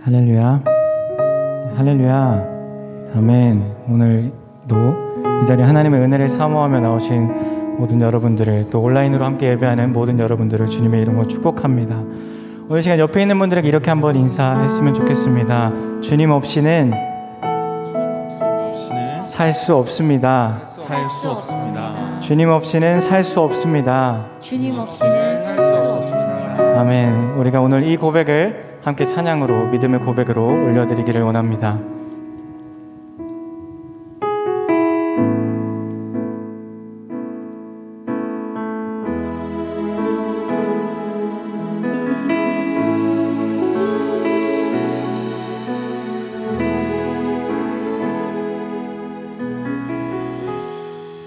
할렐루야, 할렐루야, 아멘. 오늘도 이 자리에 하나님의 은혜를 사모하며 나오신 모든 여러분들을, 또 온라인으로 함께 예배하는 모든 여러분들을 주님의 이름으로 축복합니다. 오늘 시간 옆에 있는 분들에게 이렇게 한번 인사했으면 좋겠습니다. 주님 없이는 살 수 없습니다. 살 수 없습니다. 주님 없이는 살 수 없습니다. 주님 없이는 살 수 없습니다. 아멘. 우리가 오늘 이 고백을 함께 찬양으로, 믿음의 고백으로 올려드리기를 원합니다.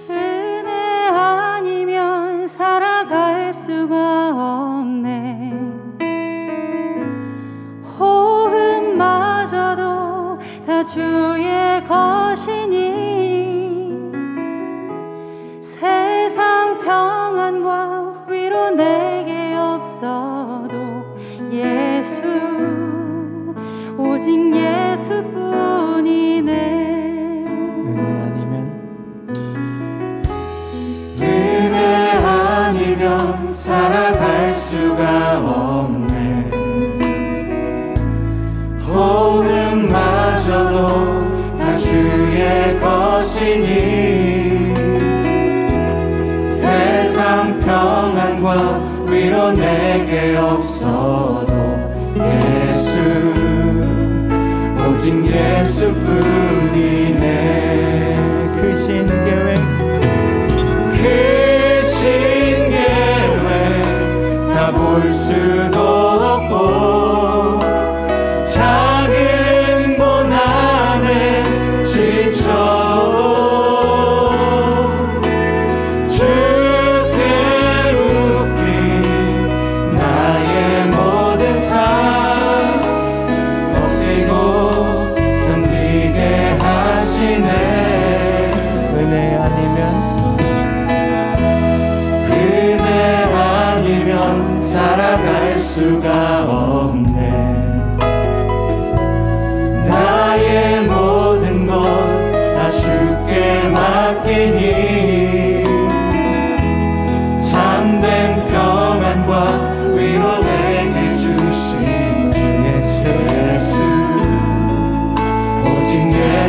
은혜 아니면 살아갈 수가 없네. 호흡마저도 다 주의 것이니 세상 평안과 위로 내게 없어도 예수, 오직 예수뿐이네. 은혜 아니면 살아갈 수가 없네. 호흡마저도 다 주의 것이니 세상 평안과 위로 내게 없어도 예수, 오직 예수뿐이네. 크신 계획, 크신 계획 다 볼 수도 없고 작은 고난에 지쳐도 주께 웃긴 나의 모든 삶 버티고 견디게 하시네. 은혜 아니면 살아갈 수가 없네. 나의 모든 것 다 주께 맡기니 참된 평안과 위로 내게 주신 예수, 오직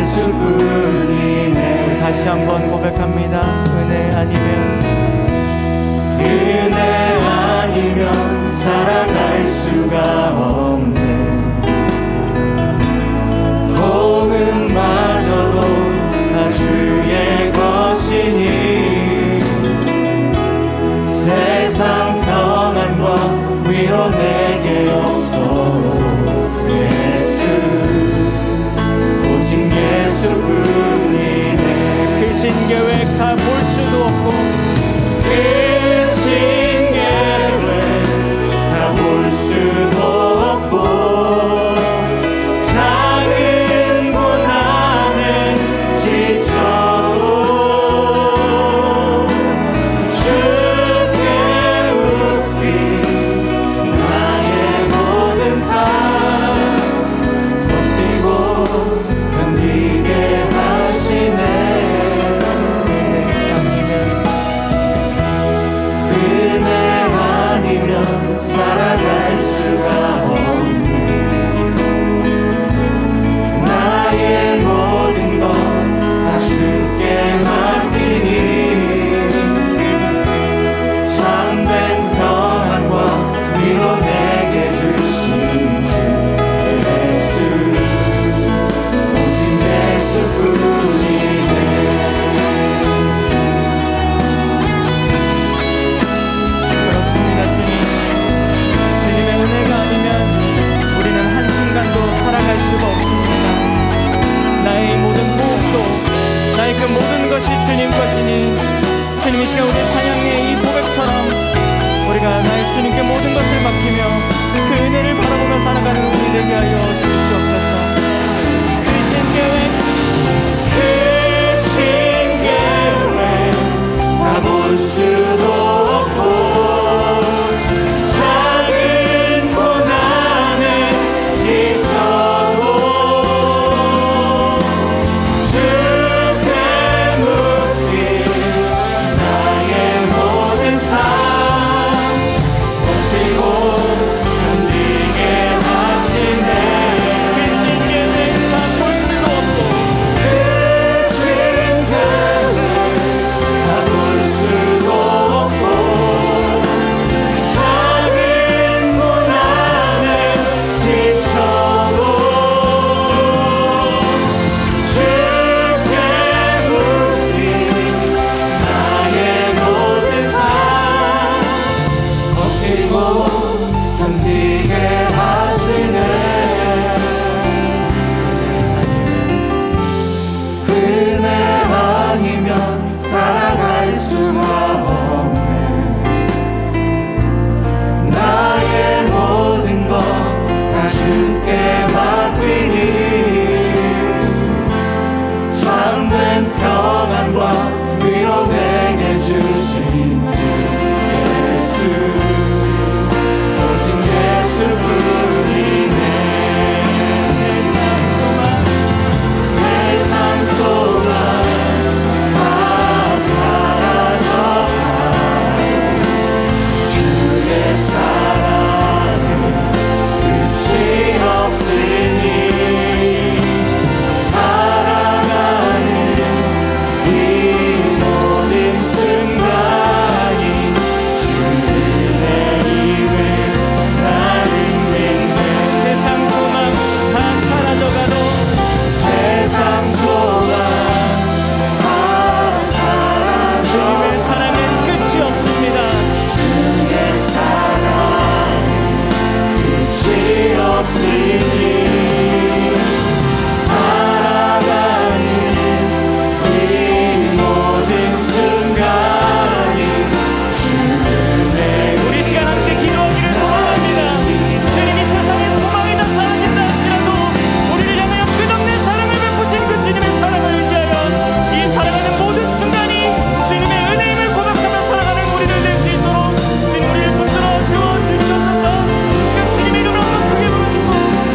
예수뿐이네. 다시 한번 고백합니다. 은혜 아니면 살아갈 수가 없네. 호흡마저도 다 주의 것이니 세상 평안과 위로 내게 없어도 예수, 오직 예수뿐이네. 크신 계획 다 볼 수도 없고 크신 계획 다 볼 수도 없고 작은 고난에 지쳐도 주께 웃긴 나의 모든 삶 버티고 견디게 하시네. 은혜 아니면 살아갈 수가 없네. 나의 모든 것 다 주께 맡기니 참된 평안과 위로 내게 주신 주 예수, 오직 예수뿐이네. 그렇습니다. 주님,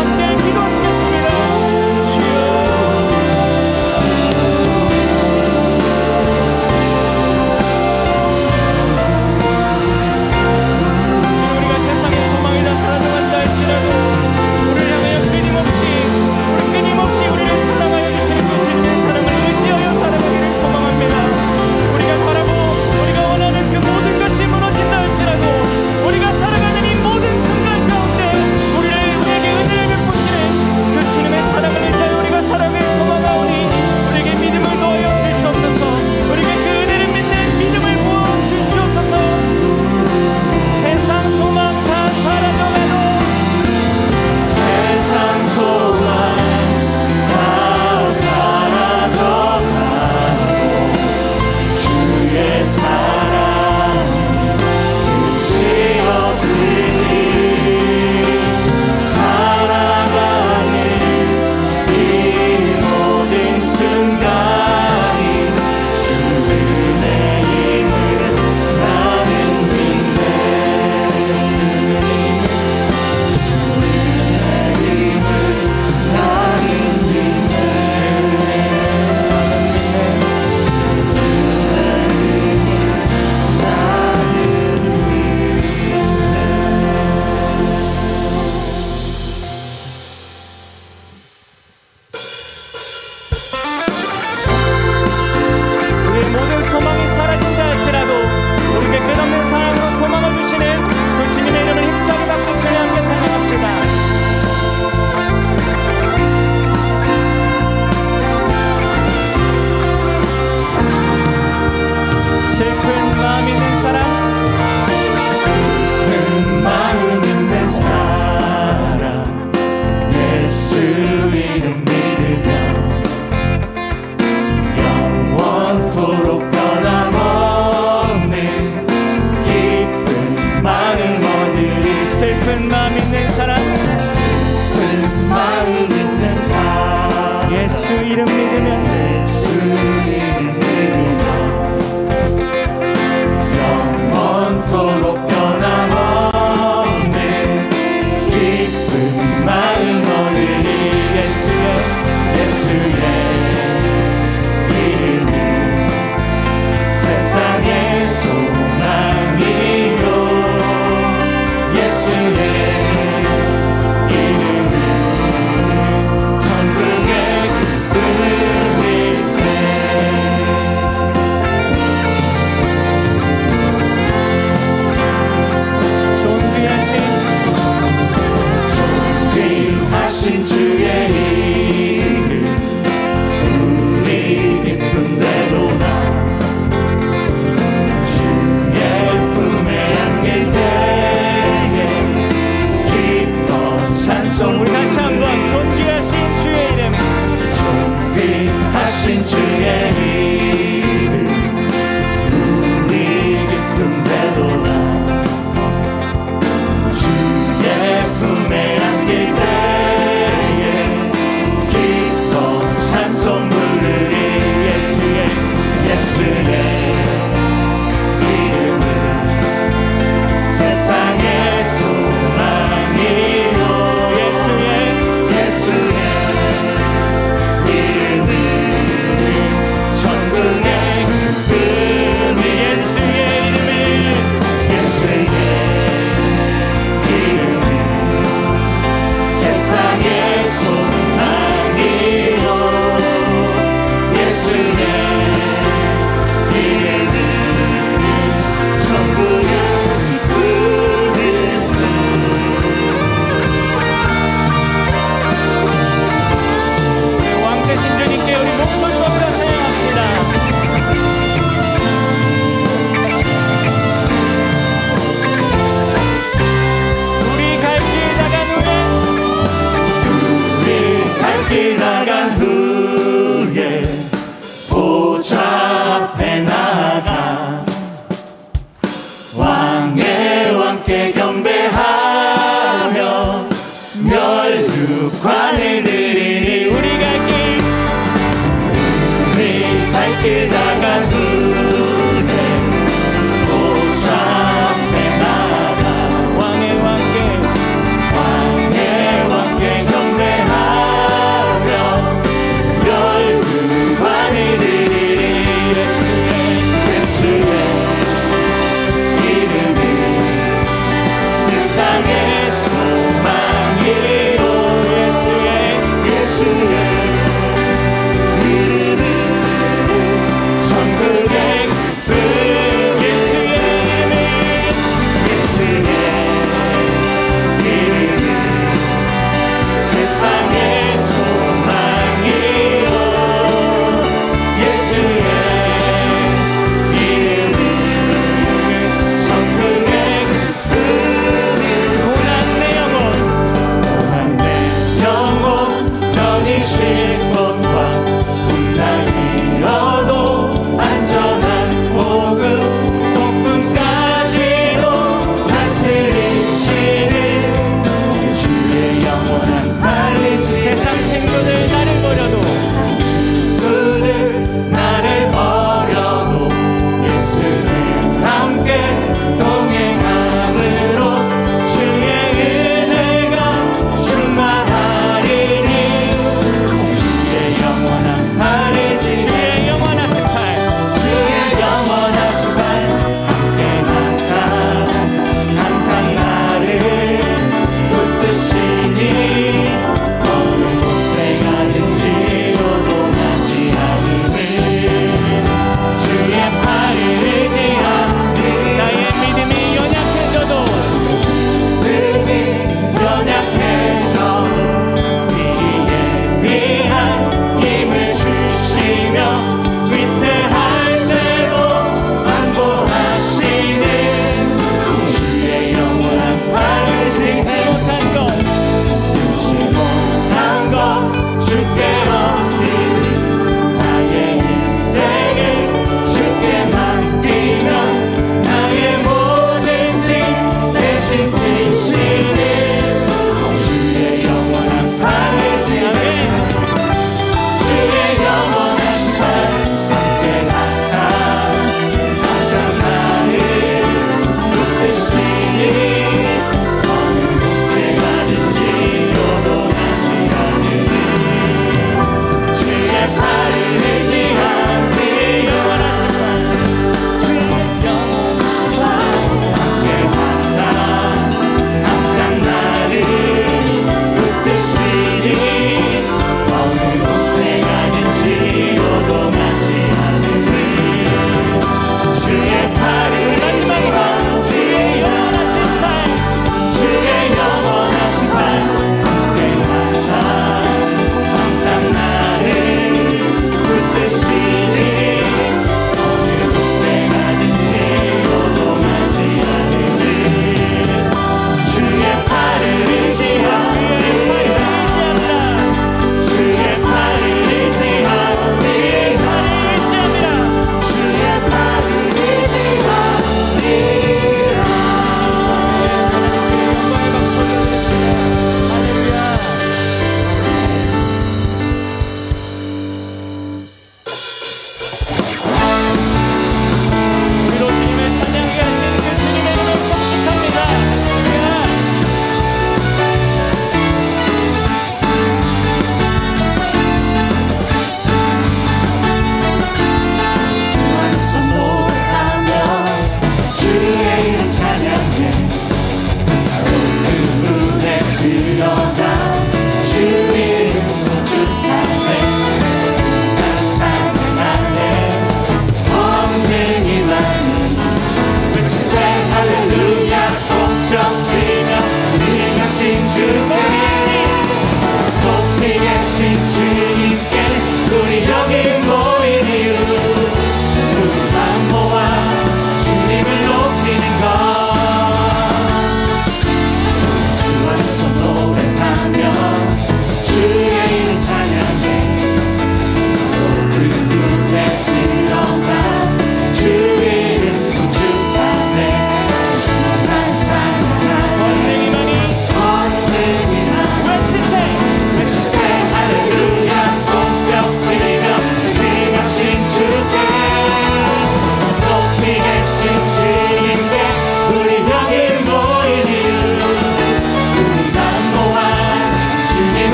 함께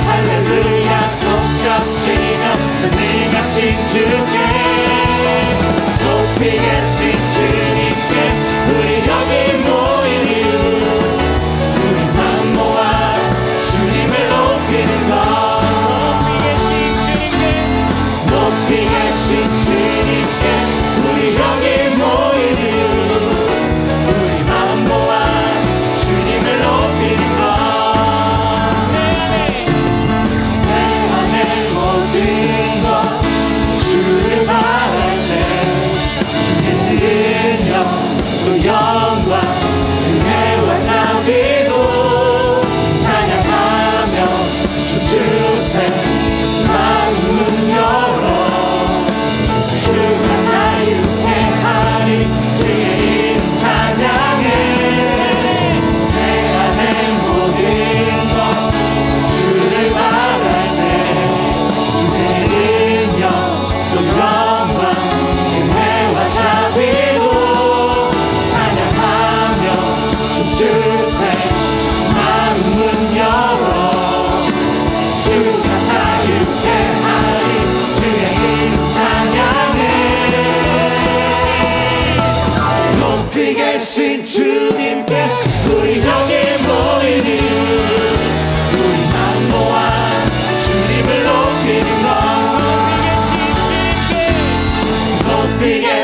Hallelujah, 손 겹치며 저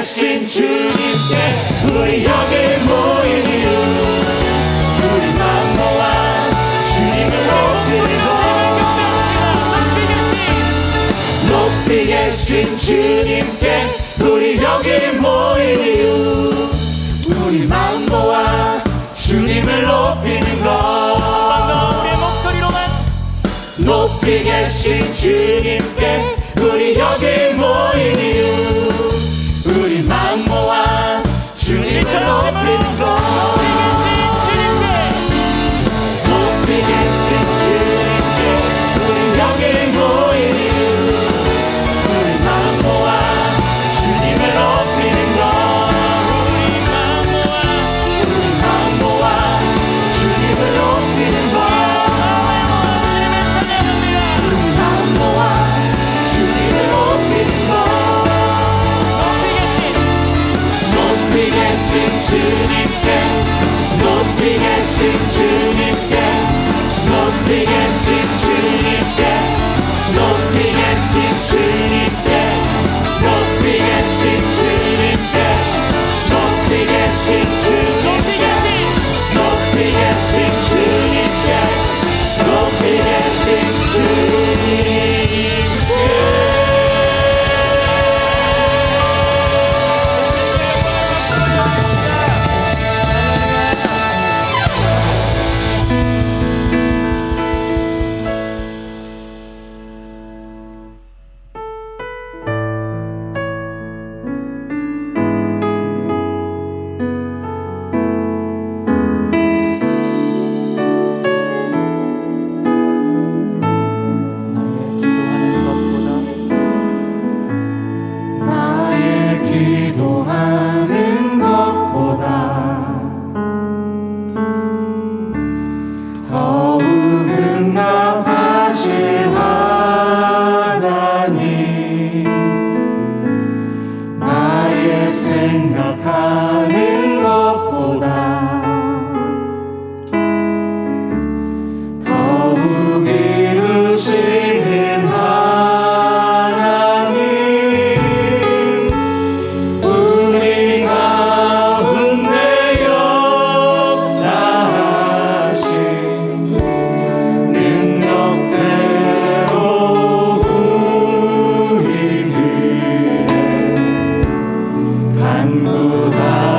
계신 주님께 우리 여기 모인 이유 우리 마음 모아 주님을 높이 계신 주님께 우리 여기 모인 이유 우리 마음 모아 주님을 높이는 것 우리의 목소리로만 높이 계신 주님께 우리 여기 모인 이유 우리 마음 모아 주님을 높이는 것 높이 계신 주님께 우리 여기 모인 이유 우리 마음 모아 주님을 높이는 것 우리 마음 모아 주님을 높이는 것 우리 마음 모아 주님을 높이는 것 높이 계신 주님께 높이 계신 주님께 높이 계신 주님께 높이 계신 주님께 높이 계신 주님께 높이 계신 주님께 높이 계신 주님께 높이 계신 주님께 나의 기도하는 것보다 더욱 응답하실 하나님 나의 생각하는 것보다 더욱 이루시는 하나님 우리 가운데 역사하신 능력대로 우리들의 간구하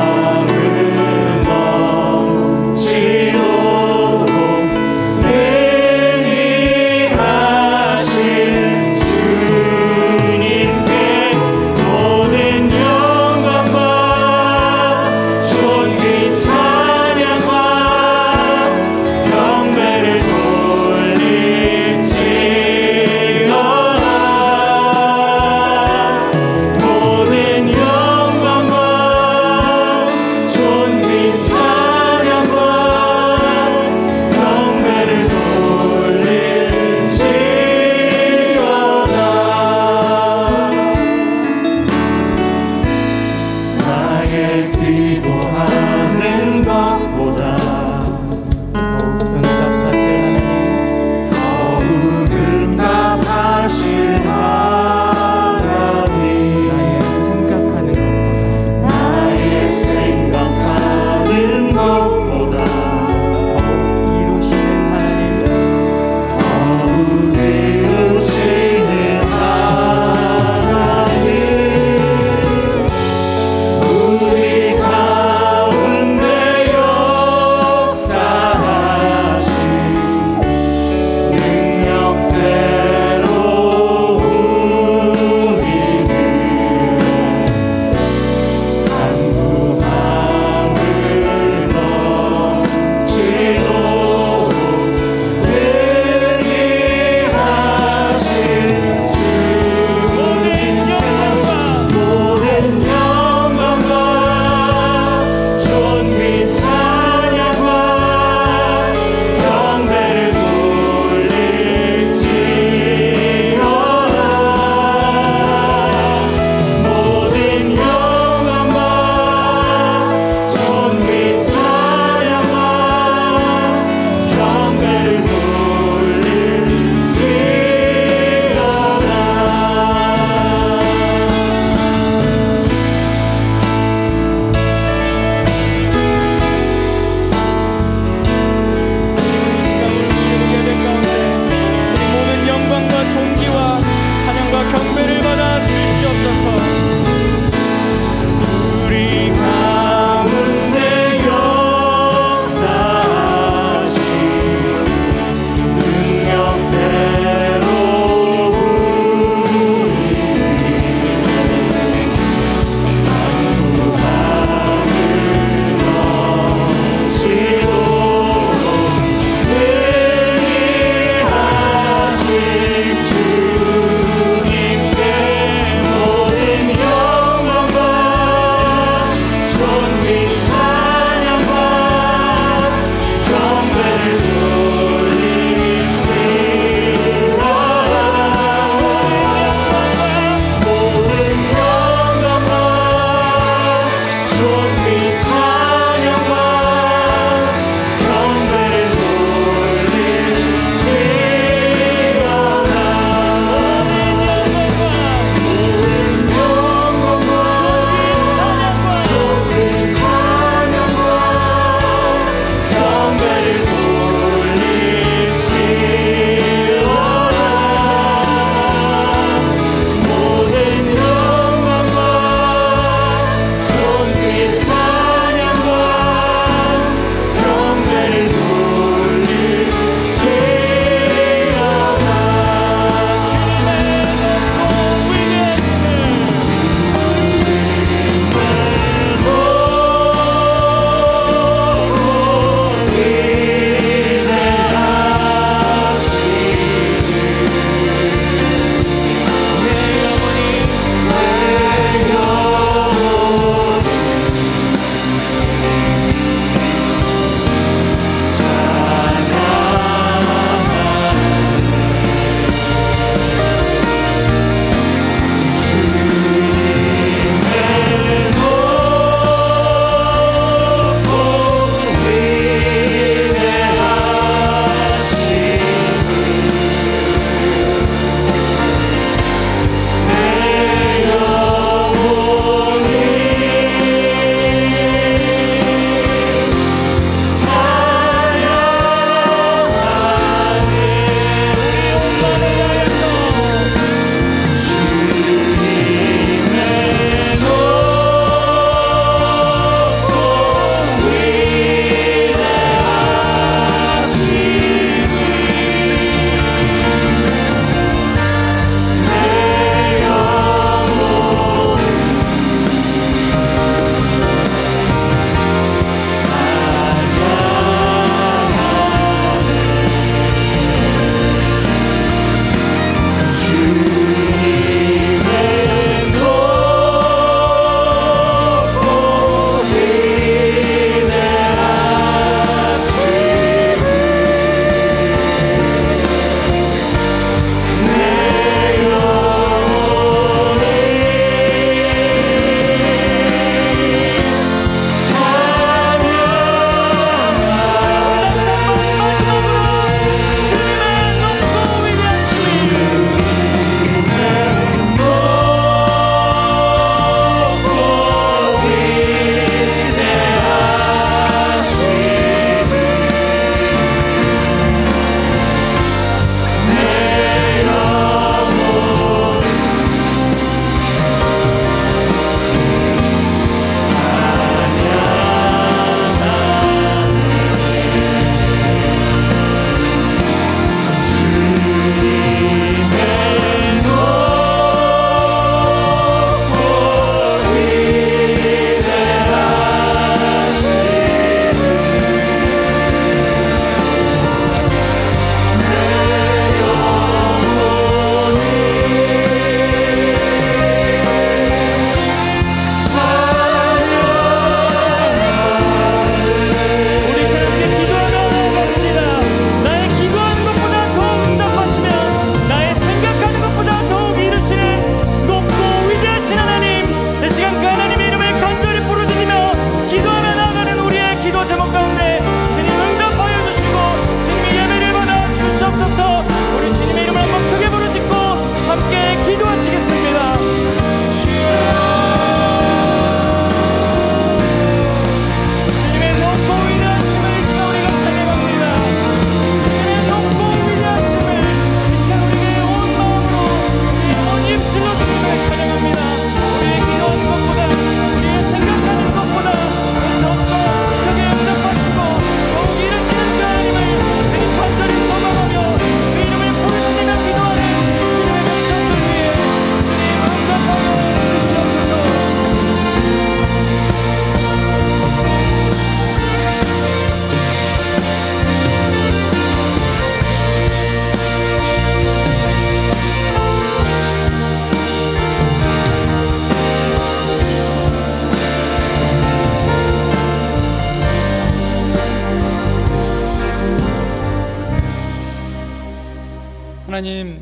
하나님,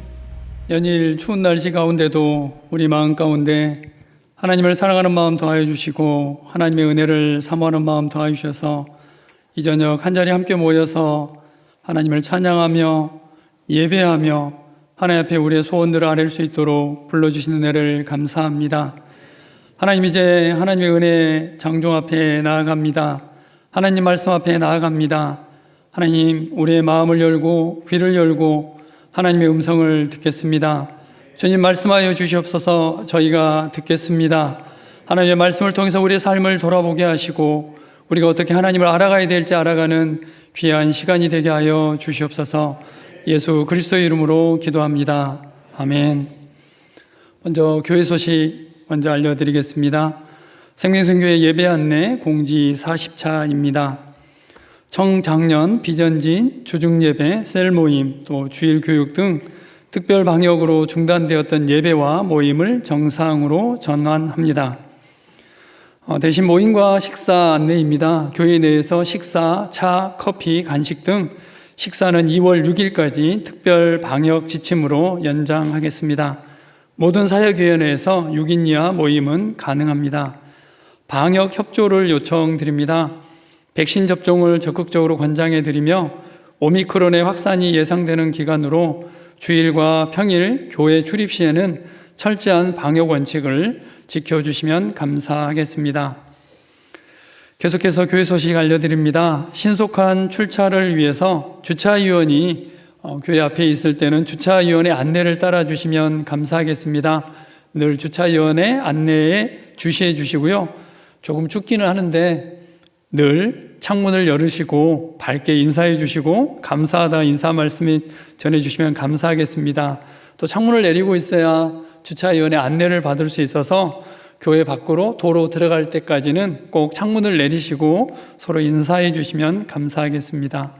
연일 추운 날씨 가운데도 우리 마음 가운데 하나님을 사랑하는 마음 더하여 주시고 하나님의 은혜를 사모하는 마음 더하여 주셔서 이 저녁 한자리 함께 모여서 하나님을 찬양하며 예배하며 하나님 앞에 우리의 소원들을 아뢰를 수 있도록 불러주신 은혜를 감사합니다. 하나님, 이제 하나님의 은혜 장종 앞에 나아갑니다. 하나님 말씀 앞에 나아갑니다. 하나님, 우리의 마음을 열고 귀를 열고 하나님의 음성을 듣겠습니다. 주님, 말씀하여 주시옵소서. 저희가 듣겠습니다. 하나님의 말씀을 통해서 우리의 삶을 돌아보게 하시고 우리가 어떻게 하나님을 알아가야 될지 알아가는 귀한 시간이 되게 하여 주시옵소서. 예수 그리스도의 이름으로 기도합니다. 아멘. 먼저 교회 소식 먼저 알려드리겠습니다. 생명선교회 예배 안내 공지 40차입니다. 청장년, 비전진, 주중예배, 셀모임, 또 주일교육 등 특별 방역으로 중단되었던 예배와 모임을 정상으로 전환합니다. 대신 모임과 식사 안내입니다. 교회 내에서 식사, 차, 커피, 간식 등 식사는 2월 6일까지 특별 방역 지침으로 연장하겠습니다. 모든 사역위원회에서 6인 이하 모임은 가능합니다. 방역 협조를 요청드립니다. 백신 접종을 적극적으로 권장해드리며 오미크론의 확산이 예상되는 기간으로 주일과 평일 교회 출입 시에는 철저한 방역 원칙을 지켜주시면 감사하겠습니다. 계속해서 교회 소식 알려드립니다. 신속한 출차를 위해서 주차위원이 교회 앞에 있을 때는 주차위원의 안내를 따라주시면 감사하겠습니다. 늘 주차위원의 안내에 주시해 주시고요. 조금 춥기는 하는데 늘 창문을 열으시고 밝게 인사해 주시고 감사하다 인사 말씀 전해 주시면 감사하겠습니다. 또 창문을 내리고 있어야 주차위원의 안내를 받을 수 있어서 교회 밖으로 도로 들어갈 때까지는 꼭 창문을 내리시고 서로 인사해 주시면 감사하겠습니다.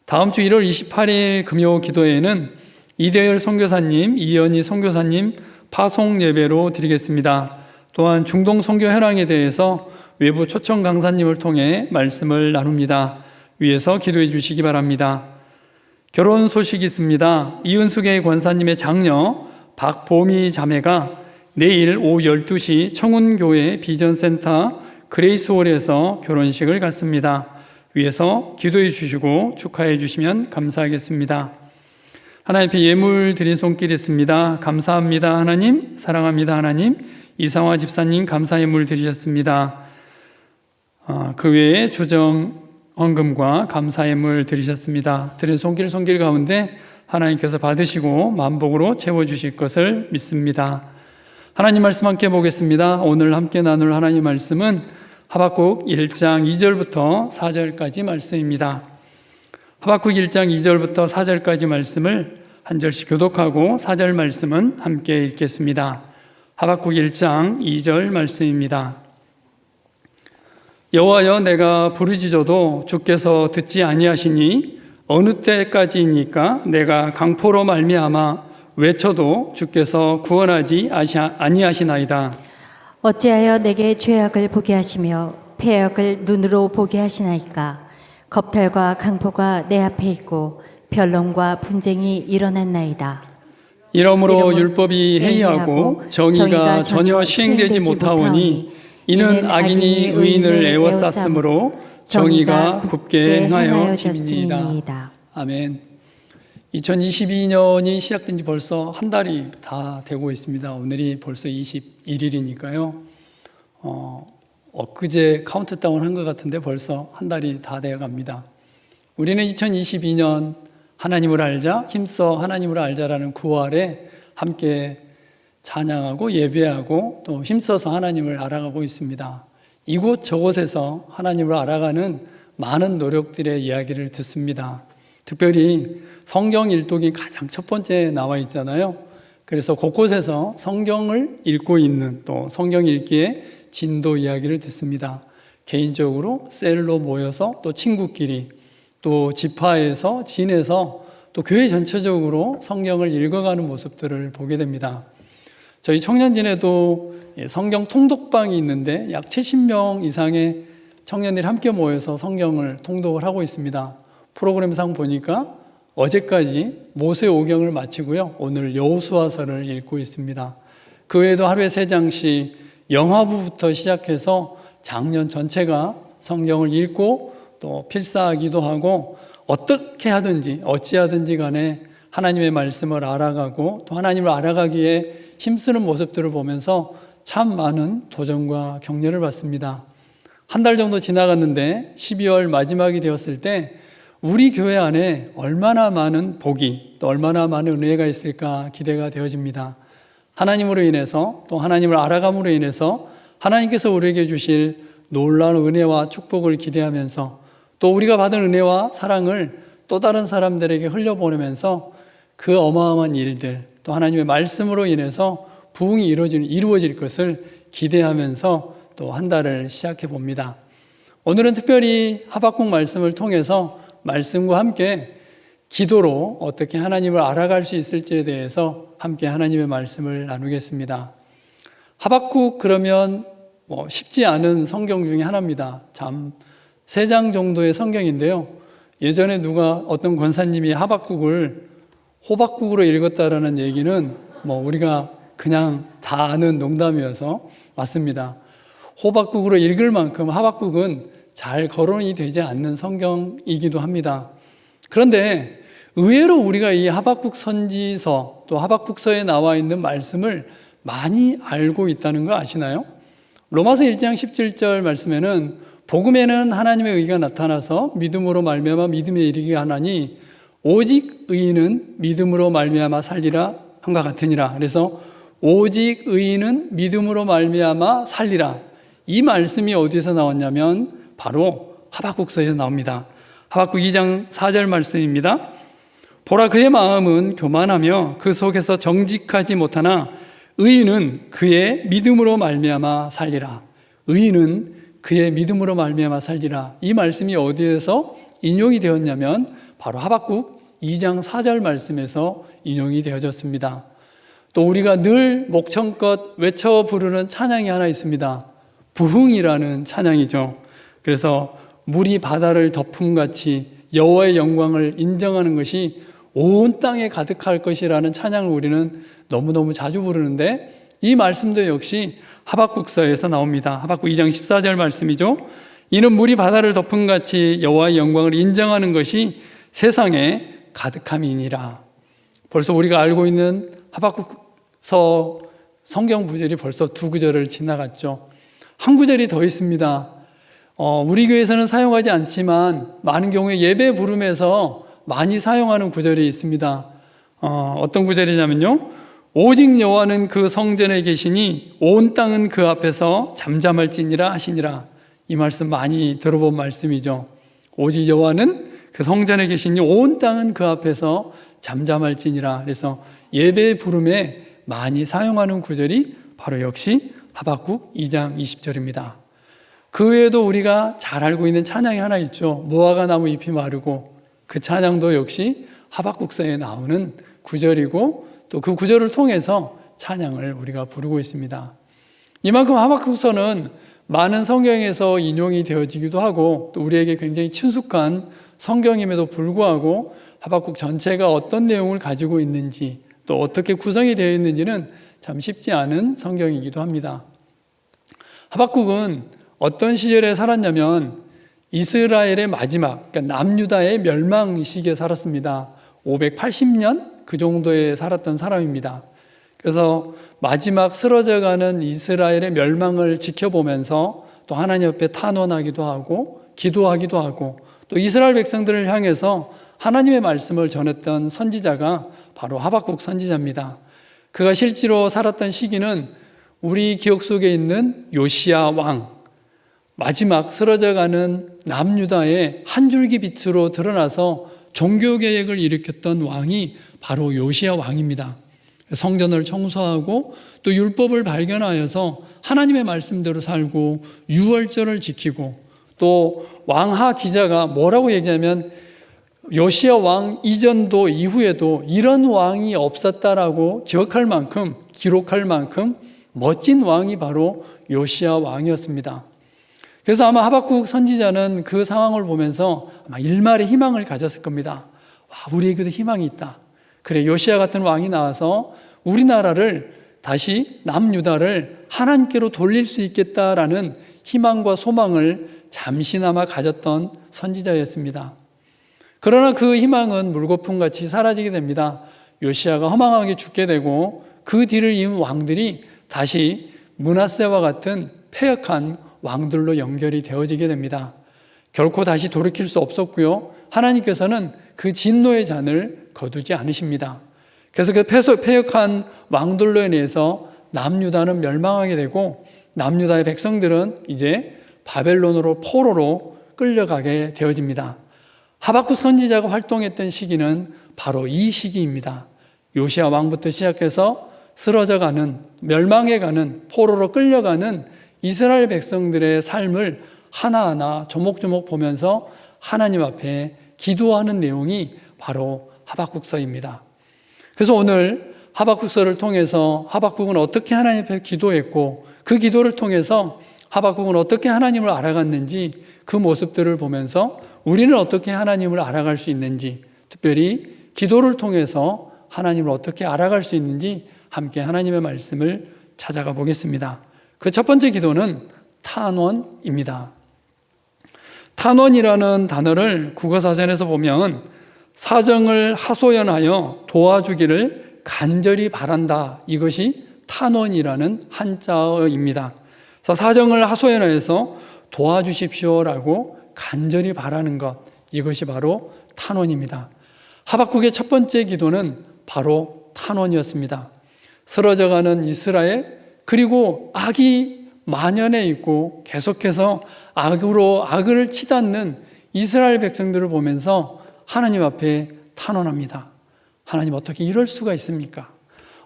다음 주 1월 28일 금요 기도회에는 이대열 선교사님, 이연희 선교사님 파송 예배로 드리겠습니다. 또한 중동 선교 현황에 대해서 외부 초청 강사님을 통해 말씀을 나눕니다. 위에서 기도해 주시기 바랍니다. 결혼 소식이 있습니다. 이은숙의 권사님의 장녀 박보미 자매가 내일 오후 12시 청운교회 비전센터 그레이스홀에서 결혼식을 갖습니다. 위에서 기도해 주시고 축하해 주시면 감사하겠습니다. 하나님 앞에 예물 드린 손길 있습니다. 감사합니다 하나님, 사랑합니다 하나님. 이상화 집사님 감사 예물 드리셨습니다. 그 외에 주정 헌금과 감사 예물 드리셨습니다. 드린 손길 가운데 하나님께서 받으시고 만복으로 채워주실 것을 믿습니다. 하나님 말씀 함께 보겠습니다. 오늘 함께 나눌 하나님 말씀은 하박국 1장 2절부터 4절까지 말씀입니다. 하박국 1장 2절부터 4절까지 말씀을 한 절씩 교독하고 4절 말씀은 함께 읽겠습니다. 하박국 1장 2절 말씀입니다. 여호와여, 내가 부르짖어도 주께서 듣지 아니하시니 어느 때까지이니까 내가 강포로 말미암아 외쳐도 주께서 구원하지 아니하시나이다. 어찌하여 내게 죄악을 보게 하시며 패역을 눈으로 보게 하시나이까. 겁탈과 강포가 내 앞에 있고 변론과 분쟁이 일어났나이다. 이러므로 율법이 해이하고 정의가 전혀 시행되지 못하오니 이는 악인이 의인을 애워쌌으므로 정의가 굽게 행하여짐이니이다. 아멘. 2022년이 시작된 지 벌써 한 달이 다 되고 있습니다. 오늘이 벌써 21일이니까요. 엊그제 카운트다운 한 것 같은데 벌써 한 달이 다 되어갑니다. 우리는 2022년 하나님을 알자, 힘써 하나님을 알자라는 구월에 함께 찬양하고 예배하고 또 힘써서 하나님을 알아가고 있습니다. 이곳 저곳에서 하나님을 알아가는 많은 노력들의 이야기를 듣습니다. 특별히 성경 일독이 가장 첫 번째에 나와 있잖아요. 그래서 곳곳에서 성경을 읽고 있는 또 성경 읽기의 진도 이야기를 듣습니다. 개인적으로 셀로 모여서 또 친구끼리 또 지파에서 진에서 또 교회 전체적으로 성경을 읽어가는 모습들을 보게 됩니다. 저희 청년진에도 성경 통독방이 있는데 약 70명 이상의 청년들이 함께 모여서 성경을 통독을 하고 있습니다. 프로그램상 보니까 어제까지 모세오경을 마치고요. 오늘 여호수아서를 읽고 있습니다. 그 외에도 하루에 3장씩 영화부부터 시작해서 장년 전체가 성경을 읽고 또 필사하기도 하고 어떻게 하든지 어찌하든지 간에 하나님의 말씀을 알아가고 또 하나님을 알아가기에 힘쓰는 모습들을 보면서 참 많은 도전과 격려를 받습니다. 한 달 정도 지나갔는데 12월 마지막이 되었을 때 우리 교회 안에 얼마나 많은 복이 또 얼마나 많은 은혜가 있을까 기대가 되어집니다. 하나님으로 인해서 또 하나님을 알아감으로 인해서 하나님께서 우리에게 주실 놀라운 은혜와 축복을 기대하면서 또 우리가 받은 은혜와 사랑을 또 다른 사람들에게 흘려보내면서 그 어마어마한 일들 또 하나님의 말씀으로 인해서 부흥이 이루어질 것을 기대하면서 또 한 달을 시작해 봅니다. 오늘은 특별히 하박국 말씀을 통해서 말씀과 함께 기도로 어떻게 하나님을 알아갈 수 있을지에 대해서 함께 하나님의 말씀을 나누겠습니다. 하박국 그러면 쉽지 않은 성경 중에 하나입니다. 참 3장 정도의 성경인데요. 예전에 어떤 권사님이 하박국을 호박국으로 읽었다라는 얘기는 우리가 그냥 다 아는 농담이어서 맞습니다. 호박국으로 읽을 만큼 하박국은 잘 거론이 되지 않는 성경이기도 합니다. 그런데 의외로 우리가 이 하박국 선지서 또 하박국서에 나와 있는 말씀을 많이 알고 있다는 거 아시나요? 로마서 1장 17절 말씀에는 복음에는 하나님의 의가 나타나서 믿음으로 말미암아 믿음에 이르게 하나니 오직 의인은 믿음으로 말미암아 살리라 한과 같으니라. 그래서 오직 의인은 믿음으로 말미암아 살리라. 이 말씀이 어디서 나왔냐면 바로 하박국서에서 나옵니다. 하박국 2장 4절 말씀입니다. 보라 그의 마음은 교만하며 그 속에서 정직하지 못하나 의인은 그의 믿음으로 말미암아 살리라. 의인은 그의 믿음으로 말미암아 살리라. 이 말씀이 어디에서 인용이 되었냐면 바로 하박국 2장 4절 말씀에서 인용이 되어졌습니다. 또 우리가 늘 목청껏 외쳐 부르는 찬양이 하나 있습니다. 부흥이라는 찬양이죠. 그래서 물이 바다를 덮음같이 여호와의 영광을 인정하는 것이 온 땅에 가득할 것이라는 찬양을 우리는 너무너무 자주 부르는데 이 말씀도 역시 하박국서에서 나옵니다. 하박국 2장 14절 말씀이죠. 이는 물이 바다를 덮음같이 여호와의 영광을 인정하는 것이 세상에 가득함이니라. 벌써 우리가 알고 있는 하박국서 성경 구절이 벌써 2구절을 지나갔죠. 한 구절이 더 있습니다. 우리 교회에서는 사용하지 않지만 많은 경우에 예배 부름에서 많이 사용하는 구절이 있습니다. 어떤 구절이냐면요. 오직 여호와는 그 성전에 계시니 온 땅은 그 앞에서 잠잠할지니라 하시니라. 이 말씀 많이 들어본 말씀이죠. 오직 여호와는 그 성전에 계시니 온 땅은 그 앞에서 잠잠할지니라. 그래서 예배 부름에 많이 사용하는 구절이 바로 역시 하박국 2장 20절입니다. 그 외에도 우리가 잘 알고 있는 찬양이 하나 있죠. 무화과 나무 잎이 마르고 그 찬양도 역시 하박국서에 나오는 구절이고 또 그 구절을 통해서 찬양을 우리가 부르고 있습니다. 이만큼 하박국서는 많은 성경에서 인용이 되어지기도 하고 또 우리에게 굉장히 친숙한 성경임에도 불구하고 하박국 전체가 어떤 내용을 가지고 있는지 또 어떻게 구성이 되어 있는지는 참 쉽지 않은 성경이기도 합니다. 하박국은 어떤 시절에 살았냐면 이스라엘의 마지막, 그러니까 남유다의 멸망 시기에 살았습니다. 580년 그 정도에 살았던 사람입니다. 그래서 마지막 쓰러져가는 이스라엘의 멸망을 지켜보면서 또 하나님 앞에 탄원하기도 하고 기도하기도 하고 또 이스라엘 백성들을 향해서 하나님의 말씀을 전했던 선지자가 바로 하박국 선지자입니다. 그가 실제로 살았던 시기는 우리 기억 속에 있는 요시야 왕, 마지막 쓰러져가는 남유다의 한 줄기 빛으로 드러나서 종교개혁을 일으켰던 왕이 바로 요시야 왕입니다. 성전을 청소하고 또 율법을 발견하여서 하나님의 말씀대로 살고 유월절을 지키고 또 왕하 기자가 뭐라고 얘기하면 요시야 왕 이전도 이후에도 이런 왕이 없었다라고 기억할 만큼 기록할 만큼 멋진 왕이 바로 요시야 왕이었습니다. 그래서 아마 하박국 선지자는 그 상황을 보면서 아마 일말의 희망을 가졌을 겁니다. 우리에게도 희망이 있다. 그래, 요시야 같은 왕이 나와서 우리나라를 다시 남유다를 하나님께로 돌릴 수 있겠다라는 희망과 소망을 잠시나마 가졌던 선지자였습니다. 그러나 그 희망은 물거품같이 사라지게 됩니다. 요시야가 허망하게 죽게 되고 그 뒤를 이은 왕들이 다시 므낫세와 같은 패역한 왕들로 연결이 되어지게 됩니다. 결코 다시 돌이킬 수 없었고요. 하나님께서는 그 진노의 잔을 거두지 않으십니다. 그래서 그 패역한 왕들로 인해서 남유다는 멸망하게 되고 남유다의 백성들은 이제 바벨론으로 포로로 끌려가게 되어집니다. 하박국 선지자가 활동했던 시기는 바로 이 시기입니다. 요시야 왕부터 시작해서 쓰러져가는, 멸망해가는, 포로로 끌려가는 이스라엘 백성들의 삶을 하나하나 조목조목 보면서 하나님 앞에 기도하는 내용이 바로 하박국서입니다. 그래서 오늘 하박국서를 통해서 하박국은 어떻게 하나님 앞에 기도했고 그 기도를 통해서 하박국은 어떻게 하나님을 알아갔는지 그 모습들을 보면서 우리는 어떻게 하나님을 알아갈 수 있는지, 특별히 기도를 통해서 하나님을 어떻게 알아갈 수 있는지 함께 하나님의 말씀을 찾아가 보겠습니다. 그 첫 번째 기도는 탄원입니다. 탄원이라는 단어를 국어사전에서 보면 사정을 하소연하여 도와주기를 간절히 바란다. 이것이 탄원이라는 한자어입니다. 그래서 사정을 하소연하여서 도와주십시오라고 간절히 바라는 것, 이것이 바로 탄원입니다. 하박국의 첫 번째 기도는 바로 탄원이었습니다. 쓰러져가는 이스라엘, 그리고 악이 만연해 있고 계속해서 악으로 악을 치닫는 이스라엘 백성들을 보면서 하나님 앞에 탄원합니다. 하나님, 어떻게 이럴 수가 있습니까?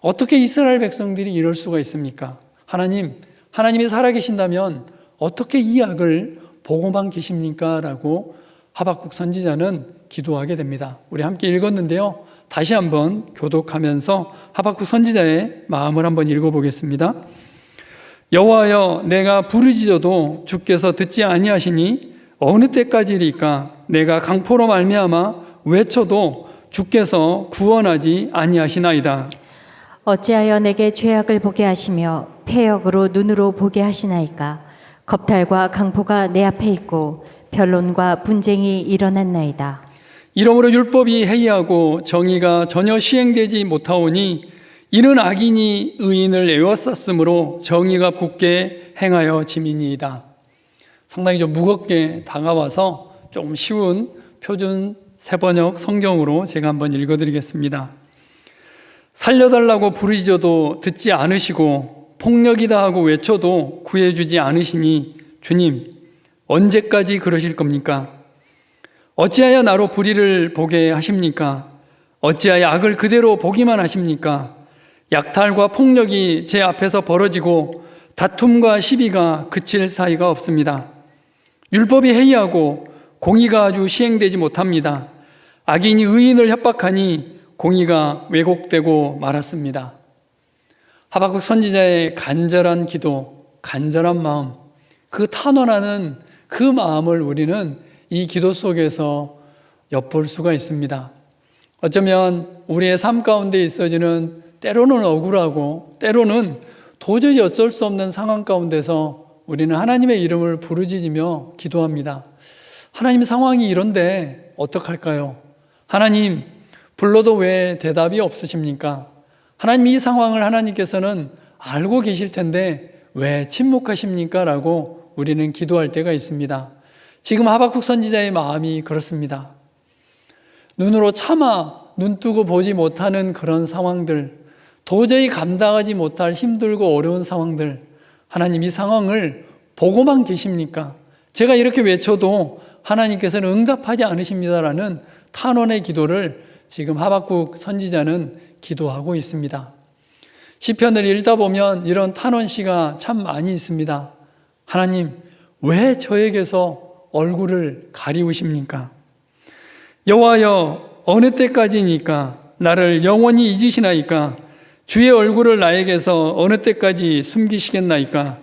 어떻게 이스라엘 백성들이 이럴 수가 있습니까? 하나님이 살아계신다면 어떻게 이 악을 보고만 계십니까? 라고 하박국 선지자는 기도하게 됩니다. 우리 함께 읽었는데요. 다시 한번 교독하면서 하박국 선지자의 마음을 한번 읽어보겠습니다. 여호와여, 내가 부르짖어도 주께서 듣지 아니하시니 어느 때까지리까? 내가 강포로 말미암아 외쳐도 주께서 구원하지 아니하시나이다. 어찌하여 내게 죄악을 보게 하시며 패역으로 눈으로 보게 하시나이까? 겁탈과 강포가 내 앞에 있고 변론과 분쟁이 일어났나이다. 이러므로 율법이 해이하고 정의가 전혀 시행되지 못하오니 이는 악인이 의인을 에워쌌으므로 정의가 굳게 행하여 짐이니이다. 상당히 좀 무겁게 다가와서 좀 쉬운 표준 세번역 성경으로 제가 한번 읽어드리겠습니다. 살려달라고 부르짖어도 듣지 않으시고 폭력이다 하고 외쳐도 구해주지 않으시니 주님, 언제까지 그러실 겁니까? 어찌하여 나로 불의를 보게 하십니까? 어찌하여 악을 그대로 보기만 하십니까? 약탈과 폭력이 제 앞에서 벌어지고 다툼과 시비가 그칠 사이가 없습니다. 율법이 해이하고 공의가 아주 시행되지 못합니다. 악인이 의인을 협박하니 공의가 왜곡되고 말았습니다. 하박국 선지자의 간절한 기도, 간절한 마음, 그 탄원하는 그 마음을 우리는 이 기도 속에서 엿볼 수가 있습니다. 어쩌면 우리의 삶 가운데 있어지는 때로는 억울하고 때로는 도저히 어쩔 수 없는 상황 가운데서 우리는 하나님의 이름을 부르짖으며 기도합니다. 하나님, 상황이 이런데 어떡할까요? 하나님, 불러도 왜 대답이 없으십니까? 하나님, 이 상황을 하나님께서는 알고 계실 텐데 왜 침묵하십니까? 라고 우리는 기도할 때가 있습니다. 지금 하박국 선지자의 마음이 그렇습니다. 눈으로 차마 눈뜨고 보지 못하는 그런 상황들, 도저히 감당하지 못할 힘들고 어려운 상황들, 하나님, 이 상황을 보고만 계십니까? 제가 이렇게 외쳐도 하나님께서는 응답하지 않으십니다라는 탄원의 기도를 지금 하박국 선지자는 기도하고 있습니다. 시편을 읽다 보면 이런 탄원시가 참 많이 있습니다. 하나님, 왜 저에게서 얼굴을 가리우십니까? 여호와여, 어느 때까지니까 나를 영원히 잊으시나이까? 주의 얼굴을 나에게서 어느 때까지 숨기시겠나이까?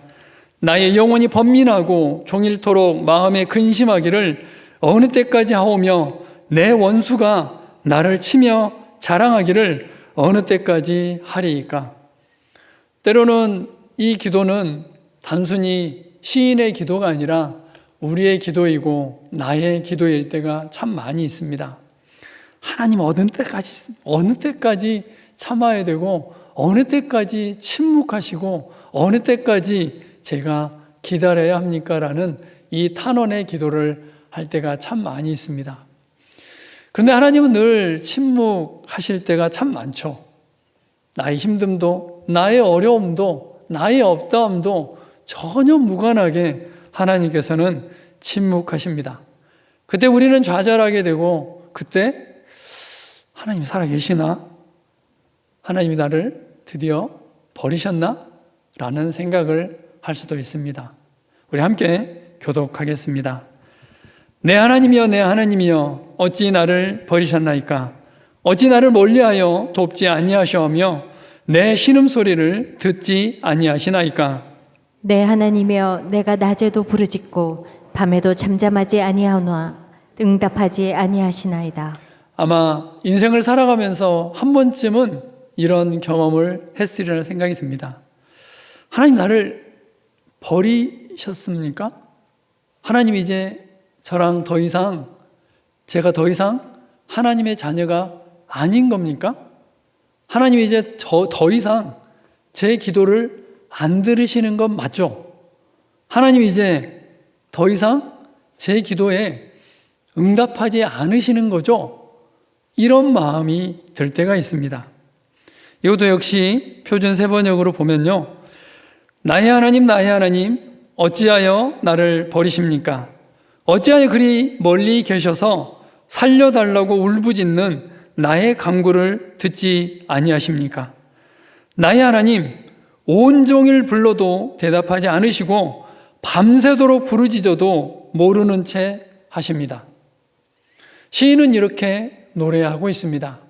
나의 영혼이 번민하고 종일토록 마음에 근심하기를 어느 때까지 하오며 내 원수가 나를 치며 자랑하기를 어느 때까지 하리이까? 때로는 이 기도는 단순히 시인의 기도가 아니라 우리의 기도이고 나의 기도일 때가 참 많이 있습니다. 하나님 어느 때까지 참아야 되고 어느 때까지 침묵하시고 어느 때까지 제가 기다려야 합니까? 라는 이 탄원의 기도를 할 때가 참 많이 있습니다. 그런데 하나님은 늘 침묵하실 때가 참 많죠. 나의 힘듦도, 나의 어려움도, 나의 없다함도 전혀 무관하게 하나님께서는 침묵하십니다. 그때 우리는 좌절하게 되고, 그때 하나님이 살아계시나? 하나님이 나를 드디어 버리셨나? 라는 생각을 할 수도 있습니다. 우리 함께 교독하겠습니다. 내 하나님이여, 내 하나님이여, 어찌 나를 버리셨나이까? 어찌 나를 멀리하여 돕지 아니하시오며 내 신음소리를 듣지 아니하시나이까? 내 하나님이여, 내가 낮에도 부르짖고 밤에도 잠잠하지 아니하오나 응답하지 아니하시나이다. 아마 인생을 살아가면서 한 번쯤은 이런 경험을 했으리라는 생각이 듭니다. 하나님 나를 버리셨습니까? 하나님 이제 저랑 제가 더 이상 하나님의 자녀가 아닌 겁니까? 하나님 이제 더 이상 제 기도를 안 들으시는 건 맞죠? 하나님 이제 더 이상 제 기도에 응답하지 않으시는 거죠? 이런 마음이 들 때가 있습니다. 이것도 역시 표준 세번역으로 보면요, 나의 하나님, 나의 하나님, 어찌하여 나를 버리십니까? 어찌하여 그리 멀리 계셔서 살려달라고 울부짖는 나의 간구를 듣지 아니하십니까? 나의 하나님, 온종일 불러도 대답하지 않으시고 밤새도록 부르짖어도 모르는 채 하십니다. 시인은 이렇게 노래하고 있습니다.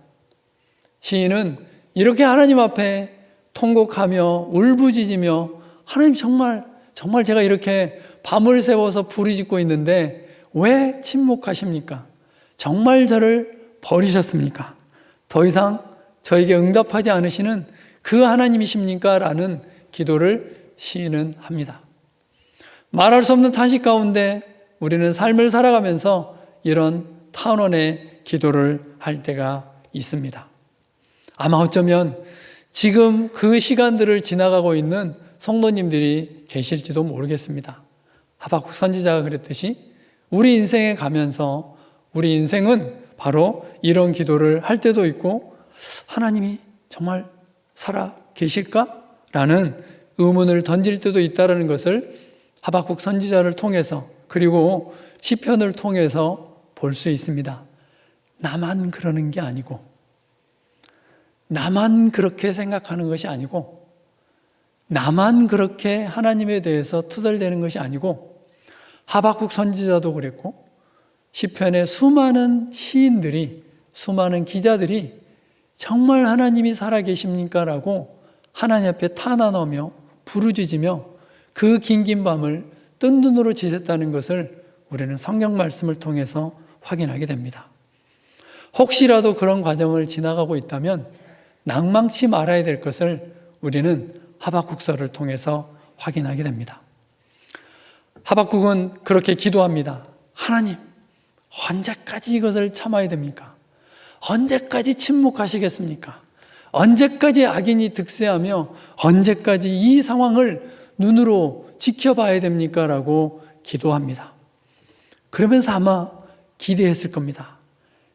시인은 이렇게 하나님 앞에 통곡하며 울부짖으며, 하나님 정말 제가 이렇게 밤을 새워서 부르짖고 있는데 왜 침묵하십니까? 정말 저를 버리셨습니까? 더 이상 저에게 응답하지 않으시는 그 하나님이십니까? 라는 기도를 시인은 합니다. 말할 수 없는 탄식 가운데 우리는 삶을 살아가면서 이런 탄원의 기도를 할 때가 있습니다. 아마 어쩌면 지금 그 시간들을 지나가고 있는 성도님들이 계실지도 모르겠습니다. 하박국 선지자가 그랬듯이 우리 인생에 가면서 우리 인생은 바로 이런 기도를 할 때도 있고, 하나님이 정말 살아 계실까? 라는 의문을 던질 때도 있다는 것을 하박국 선지자를 통해서, 그리고 시편을 통해서 볼 수 있습니다. 나만 그러는 게 아니고, 나만 그렇게 생각하는 것이 아니고, 나만 그렇게 하나님에 대해서 투덜대는 것이 아니고, 하박국 선지자도 그랬고 시편의 수많은 시인들이, 수많은 기자들이 정말 하나님이 살아계십니까? 라고 하나님 앞에 탄원하며 부르짖으며 그 긴긴 밤을 뜬 눈으로 지냈다는 것을 우리는 성경 말씀을 통해서 확인하게 됩니다. 혹시라도 그런 과정을 지나가고 있다면 낭망치 말아야 될 것을 우리는 하박국서를 통해서 확인하게 됩니다. 하박국은 그렇게 기도합니다. 하나님, 언제까지 이것을 참아야 됩니까? 언제까지 침묵하시겠습니까? 언제까지 악인이 득세하며 언제까지 이 상황을 눈으로 지켜봐야 됩니까? 라고 기도합니다. 그러면서 아마 기대했을 겁니다.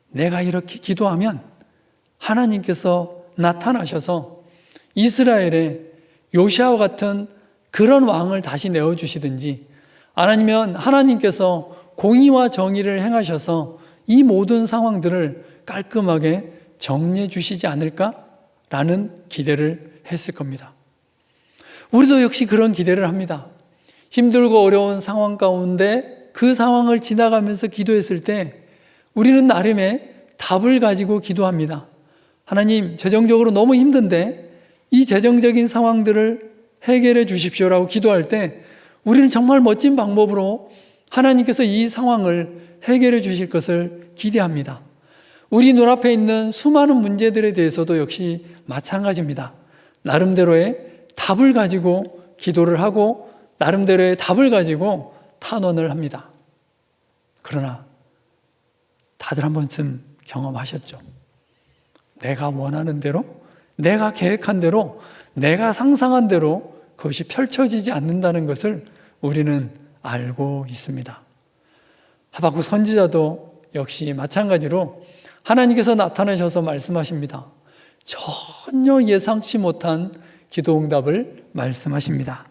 내가 이렇게 기도하면 하나님께서 나타나셔서 이스라엘에 요시아와 같은 그런 왕을 다시 내어주시든지, 아니면 하나님께서 공의와 정의를 행하셔서 이 모든 상황들을 깔끔하게 정리해 주시지 않을까라는 기대를 했을 겁니다. 우리도 역시 그런 기대를 합니다. 힘들고 어려운 상황 가운데 그 상황을 지나가면서 기도했을 때 우리는 나름의 답을 가지고 기도합니다. 하나님, 재정적으로 너무 힘든데 이 재정적인 상황들을 해결해 주십시오라고 기도할 때 우리는 정말 멋진 방법으로 하나님께서 이 상황을 해결해 주실 것을 기대합니다. 우리 눈앞에 있는 수많은 문제들에 대해서도 역시 마찬가지입니다. 나름대로의 답을 가지고 기도를 하고 나름대로의 답을 가지고 탄원을 합니다. 그러나 다들 한 번쯤 경험하셨죠? 내가 원하는 대로, 내가 계획한 대로, 내가 상상한 대로 그것이 펼쳐지지 않는다는 것을 우리는 알고 있습니다. 하박국 선지자도 역시 마찬가지로 하나님께서 나타나셔서 말씀하십니다. 전혀 예상치 못한 기도응답을 말씀하십니다.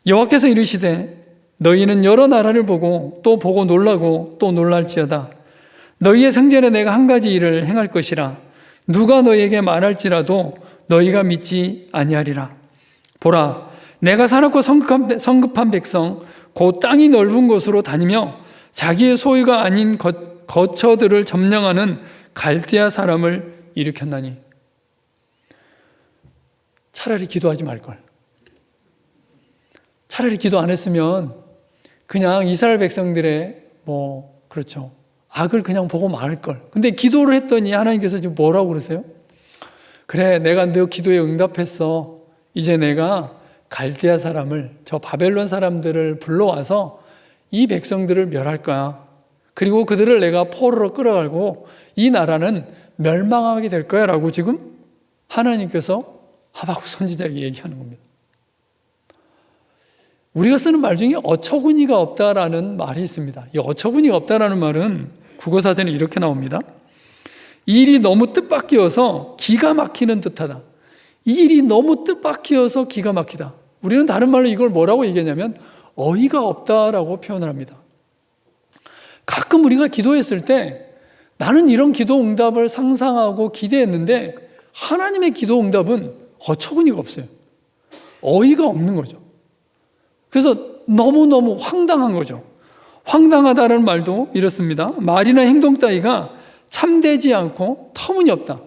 여호와께서 이르시되 너희는 여러 나라를 보고 또 보고 놀라고 또 놀랄지어다. 너희의 생전에 내가 한 가지 일을 행할 것이라. 누가 너희에게 말할지라도 너희가 믿지 아니하리라. 보라, 내가 사납고 성급한 백성 곧 땅이 넓은 곳으로 다니며 자기의 소유가 아닌 거처들을 점령하는 갈대아 사람을 일으켰나니. 차라리 기도하지 말걸. 차라리 기도 안 했으면 그냥 이스라엘 백성들의 그렇죠, 악을 그냥 보고 말걸. 근데 기도를 했더니 하나님께서 지금 뭐라고 그러세요? 그래, 내가 너 기도에 응답했어. 이제 내가 갈대아 사람을, 저 바벨론 사람들을 불러와서 이 백성들을 멸할 거야. 그리고 그들을 내가 포로로 끌어가고 이 나라는 멸망하게 될 거야 라고 지금 하나님께서 하박국 선지자에게 얘기하는 겁니다. 우리가 쓰는 말 중에 어처구니가 없다라는 말이 있습니다. 이 어처구니가 없다라는 말은 국어사전에 이렇게 나옵니다. 이 일이 너무 뜻밖이어서 기가 막히는 듯하다. 이 일이 너무 뜻밖이어서 기가 막히다. 우리는 다른 말로 이걸 뭐라고 얘기하냐면 어이가 없다라고 표현을 합니다. 가끔 우리가 기도했을 때 나는 이런 기도 응답을 상상하고 기대했는데 하나님의 기도 응답은 어처구니가 없어요. 어이가 없는 거죠. 그래서 너무너무 황당한 거죠. 황당하다는 말도 이렇습니다. 말이나 행동 따위가 참되지 않고 터무니없다.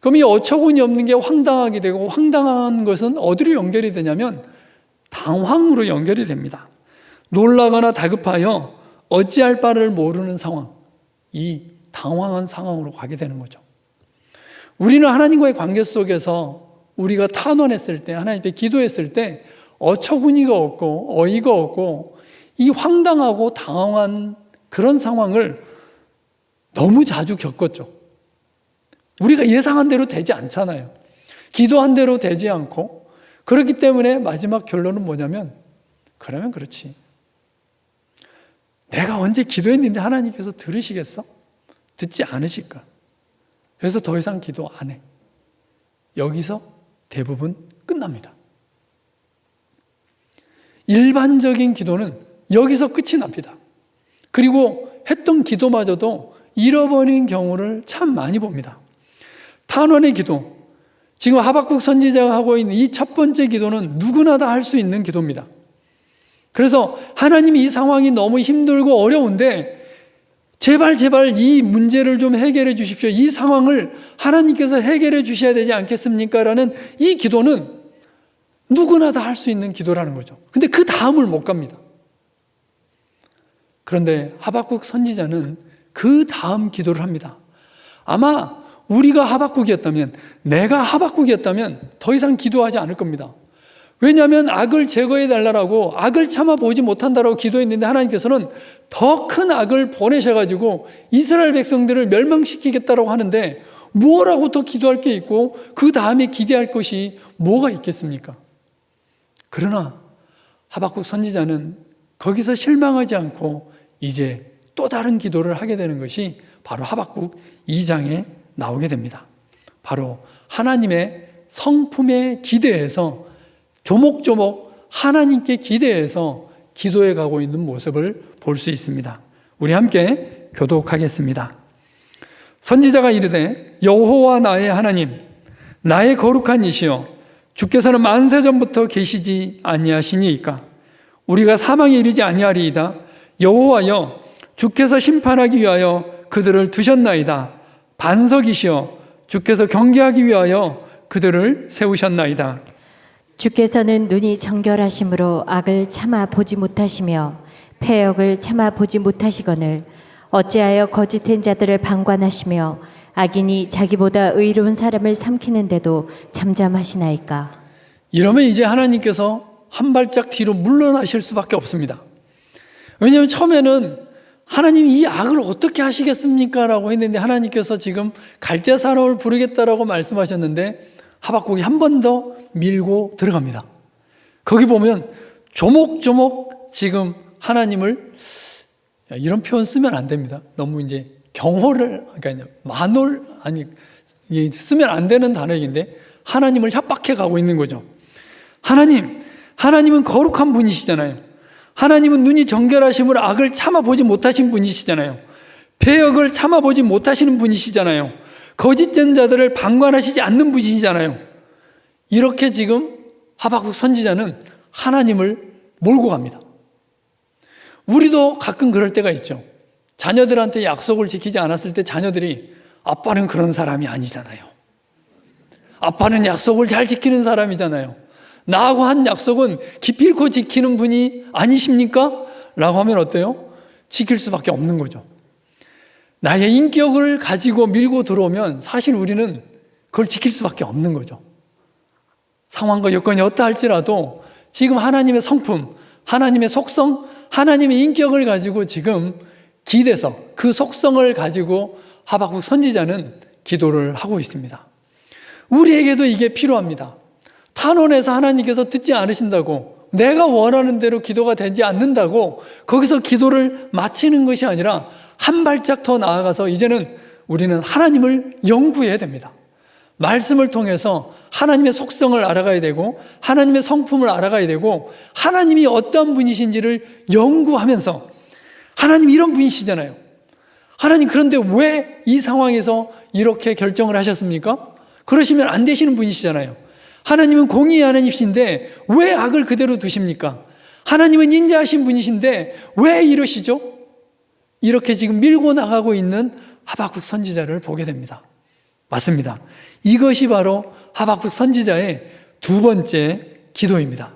그럼 이 어처구니 없는 게 황당하게 되고, 황당한 것은 어디로 연결이 되냐면 당황으로 연결이 됩니다. 놀라거나 다급하여 어찌할 바를 모르는 상황, 이 당황한 상황으로 가게 되는 거죠. 우리는 하나님과의 관계 속에서 우리가 탄원했을 때, 하나님께 기도했을 때 어처구니가 없고 어이가 없고 이 황당하고 당황한 그런 상황을 너무 자주 겪었죠. 우리가 예상한 대로 되지 않잖아요. 기도한 대로 되지 않고, 그렇기 때문에 마지막 결론은 뭐냐면, 그러면 그렇지, 내가 언제 기도했는데 하나님께서 들으시겠어? 듣지 않으실까? 그래서 더 이상 기도 안 해. 여기서 대부분 끝납니다. 일반적인 기도는 여기서 끝이 납니다. 그리고 했던 기도마저도 잃어버린 경우를 참 많이 봅니다. 탄원의 기도, 지금 하박국 선지자가 하고 있는 이 첫 번째 기도는 누구나 다 할 수 있는 기도입니다. 그래서 하나님이 이 상황이 너무 힘들고 어려운데 제발 이 문제를 좀 해결해 주십시오. 이 상황을 하나님께서 해결해 주셔야 되지 않겠습니까? 라는 이 기도는 누구나 다 할 수 있는 기도라는 거죠. 근데 그 다음을 못 갑니다. 그런데 하박국 선지자는 그 다음 기도를 합니다. 아마 우리가 하박국이었다면, 내가 하박국이었다면 더 이상 기도하지 않을 겁니다. 왜냐하면 악을 제거해 달라고, 악을 참아 보지 못한다라고 기도했는데 하나님께서는 더 큰 악을 보내셔가지고 이스라엘 백성들을 멸망시키겠다라고 하는데 뭐라고 더 기도할 게 있고 그 다음에 기대할 것이 뭐가 있겠습니까? 그러나 하박국 선지자는 거기서 실망하지 않고 이제 또 다른 기도를 하게 되는 것이 바로 하박국 2장에 나오게 됩니다. 바로 하나님의 성품에 기대해서 조목조목 하나님께 기대해서 기도해 가고 있는 모습을 볼 수 있습니다. 우리 함께 교독하겠습니다. 선지자가 이르되 여호와 나의 하나님, 나의 거룩한 이시여, 주께서는 만세 전부터 계시지 아니하시니이까? 우리가 사망에 이르지 아니하리이다. 여호와여, 주께서 심판하기 위하여 그들을 두셨나이다. 반석이시여, 주께서 경계하기 위하여 그들을 세우셨나이다. 주께서는 눈이 정결하심으로 악을 참아 보지 못하시며 패역을 참아 보지 못하시거늘 어찌하여 거짓된 자들을 방관하시며 악인이 자기보다 의로운 사람을 삼키는데도 잠잠하시나이까. 이러면 이제 하나님께서 한 발짝 뒤로 물러나실 수밖에 없습니다. 왜냐하면 처음에는 하나님 이 악을 어떻게 하시겠습니까? 라고 했는데 하나님께서 지금 갈대 사람을 부르겠다라고 말씀하셨는데 하박국이 한 번 더 밀고 들어갑니다. 거기 보면 조목조목 지금 하나님을, 이런 표현 쓰면 안 됩니다. 너무 이제 경호를, 그러니까 만홀, 아니, 쓰면 안 되는 단어인데 하나님을 협박해 가고 있는 거죠. 하나님은 거룩한 분이시잖아요. 하나님은 눈이 정결하심으로 악을 참아보지 못하신 분이시잖아요. 배역을 참아보지 못하시는 분이시잖아요. 거짓된 자들을 방관하시지 않는 분이시잖아요. 이렇게 지금 하박국 선지자는 하나님을 몰고 갑니다. 우리도 가끔 그럴 때가 있죠. 자녀들한테 약속을 지키지 않았을 때 자녀들이 아빠는 그런 사람이 아니잖아요. 아빠는 약속을 잘 지키는 사람이잖아요. 나하고 한 약속은 기필코 지키는 분이 아니십니까? 라고 하면 어때요? 지킬 수밖에 없는 거죠. 나의 인격을 가지고 밀고 들어오면 사실 우리는 그걸 지킬 수밖에 없는 거죠. 상황과 여건이 어떠할지라도 지금 하나님의 성품, 하나님의 속성, 하나님의 인격을 가지고 지금 기대서 그 속성을 가지고 하박국 선지자는 기도를 하고 있습니다. 우리에게도 이게 필요합니다. 탄원해서 하나님께서 듣지 않으신다고, 내가 원하는 대로 기도가 되지 않는다고 거기서 기도를 마치는 것이 아니라 한 발짝 더 나아가서 이제는 우리는 하나님을 연구해야 됩니다. 말씀을 통해서 하나님의 속성을 알아가야 되고 하나님의 성품을 알아가야 되고 하나님이 어떠한 분이신지를 연구하면서, 하나님 이런 분이시잖아요. 하나님 그런데 왜 이 상황에서 이렇게 결정을 하셨습니까? 그러시면 안 되시는 분이시잖아요. 하나님은 공의의 하나님이신데 왜 악을 그대로 두십니까? 하나님은 인자하신 분이신데 왜 이러시죠? 이렇게 지금 밀고 나가고 있는 하박국 선지자를 보게 됩니다. 맞습니다. 이것이 바로 하박국 선지자의 두 번째 기도입니다.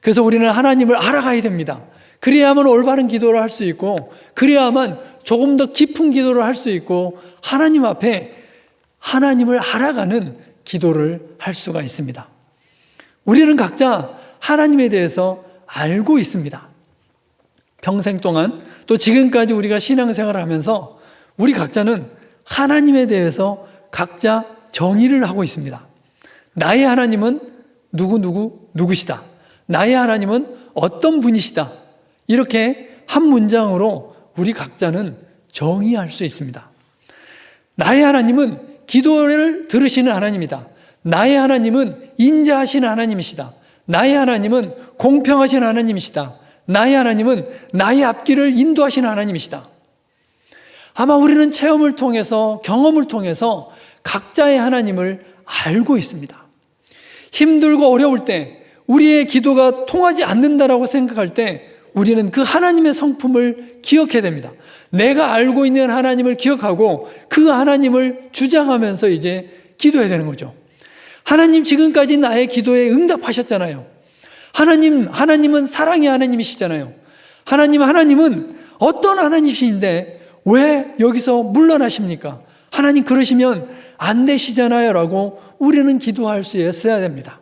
그래서 우리는 하나님을 알아가야 됩니다. 그래야만 올바른 기도를 할 수 있고, 그래야만 조금 더 깊은 기도를 할 수 있고, 하나님 앞에 하나님을 알아가는 기도를 할 수가 있습니다. 우리는 각자 하나님에 대해서 알고 있습니다. 평생 동안 또 지금까지 우리가 신앙생활을 하면서 우리 각자는 하나님에 대해서 각자 정의를 하고 있습니다. 나의 하나님은 누구시다. 나의 하나님은 어떤 분이시다. 이렇게 한 문장으로 우리 각자는 정의할 수 있습니다. 나의 하나님은 기도를 들으시는 하나님이다. 나의 하나님은 인자하시는 하나님이시다. 나의 하나님은 공평하신 하나님이시다. 나의 하나님은 나의 앞길을 인도하시는 하나님이시다. 아마 우리는 체험을 통해서, 경험을 통해서 각자의 하나님을 알고 있습니다. 힘들고 어려울 때, 우리의 기도가 통하지 않는다라고 생각할 때 우리는 그 하나님의 성품을 기억해야 됩니다. 내가 알고 있는 하나님을 기억하고 그 하나님을 주장하면서 이제 기도해야 되는 거죠. 하나님 지금까지 나의 기도에 응답하셨잖아요. 하나님은 사랑의 하나님이시잖아요. 하나님은 어떤 하나님이신데 왜 여기서 물러나십니까? 하나님 그러시면 안 되시잖아요 라고 우리는 기도할 수 있어야 됩니다.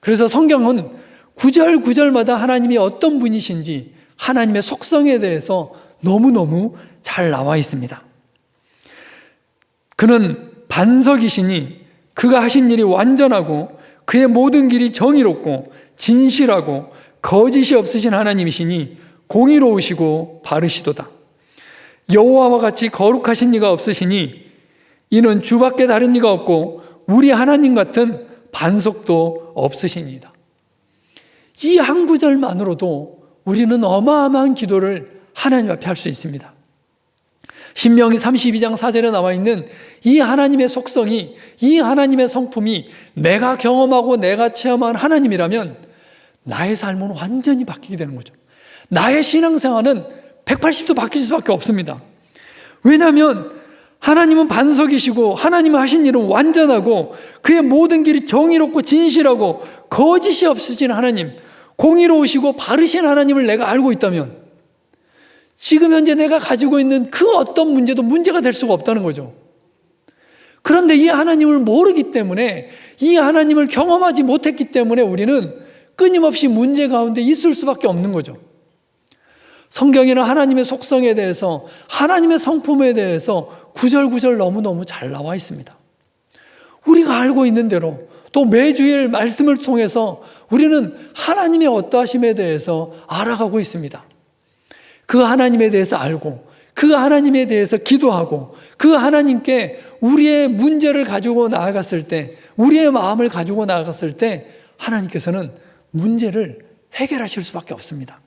그래서 성경은 구절구절마다 하나님이 어떤 분이신지 하나님의 속성에 대해서 너무너무 잘 나와 있습니다. 그는 반석이시니 그가 하신 일이 완전하고 그의 모든 길이 정의롭고 진실하고 거짓이 없으신 하나님이시니 공의로우시고 바르시도다. 여호와와 같이 거룩하신 이가 없으시니 이는 주밖에 다른 이가 없고 우리 하나님 같은 반석도 없으시니이다. 이 한 구절만으로도 우리는 어마어마한 기도를 하나님 앞에 할 수 있습니다. 신명기 32장 4절에 나와 있는 이 하나님의 속성이, 이 하나님의 성품이 내가 경험하고 내가 체험한 하나님이라면 나의 삶은 완전히 바뀌게 되는 거죠. 나의 신앙생활은 180도 바뀔 수밖에 없습니다. 왜냐하면 하나님은 반석이시고 하나님은 하신 일은 완전하고 그의 모든 길이 정의롭고 진실하고 거짓이 없으신 하나님, 공의로우시고 바르신 하나님을 내가 알고 있다면 지금 현재 내가 가지고 있는 그 어떤 문제도 문제가 될 수가 없다는 거죠. 그런데 이 하나님을 모르기 때문에, 이 하나님을 경험하지 못했기 때문에 우리는 끊임없이 문제 가운데 있을 수밖에 없는 거죠. 성경에는 하나님의 속성에 대해서, 하나님의 성품에 대해서 구절구절 너무너무 잘 나와 있습니다. 우리가 알고 있는 대로, 또 매주일 말씀을 통해서 우리는 하나님의 어떠하심에 대해서 알아가고 있습니다. 그 하나님에 대해서 알고, 그 하나님에 대해서 기도하고, 그 하나님께 우리의 문제를 가지고 나아갔을 때, 우리의 마음을 가지고 나아갔을 때 하나님께서는 문제를 해결하실 수밖에 없습니다.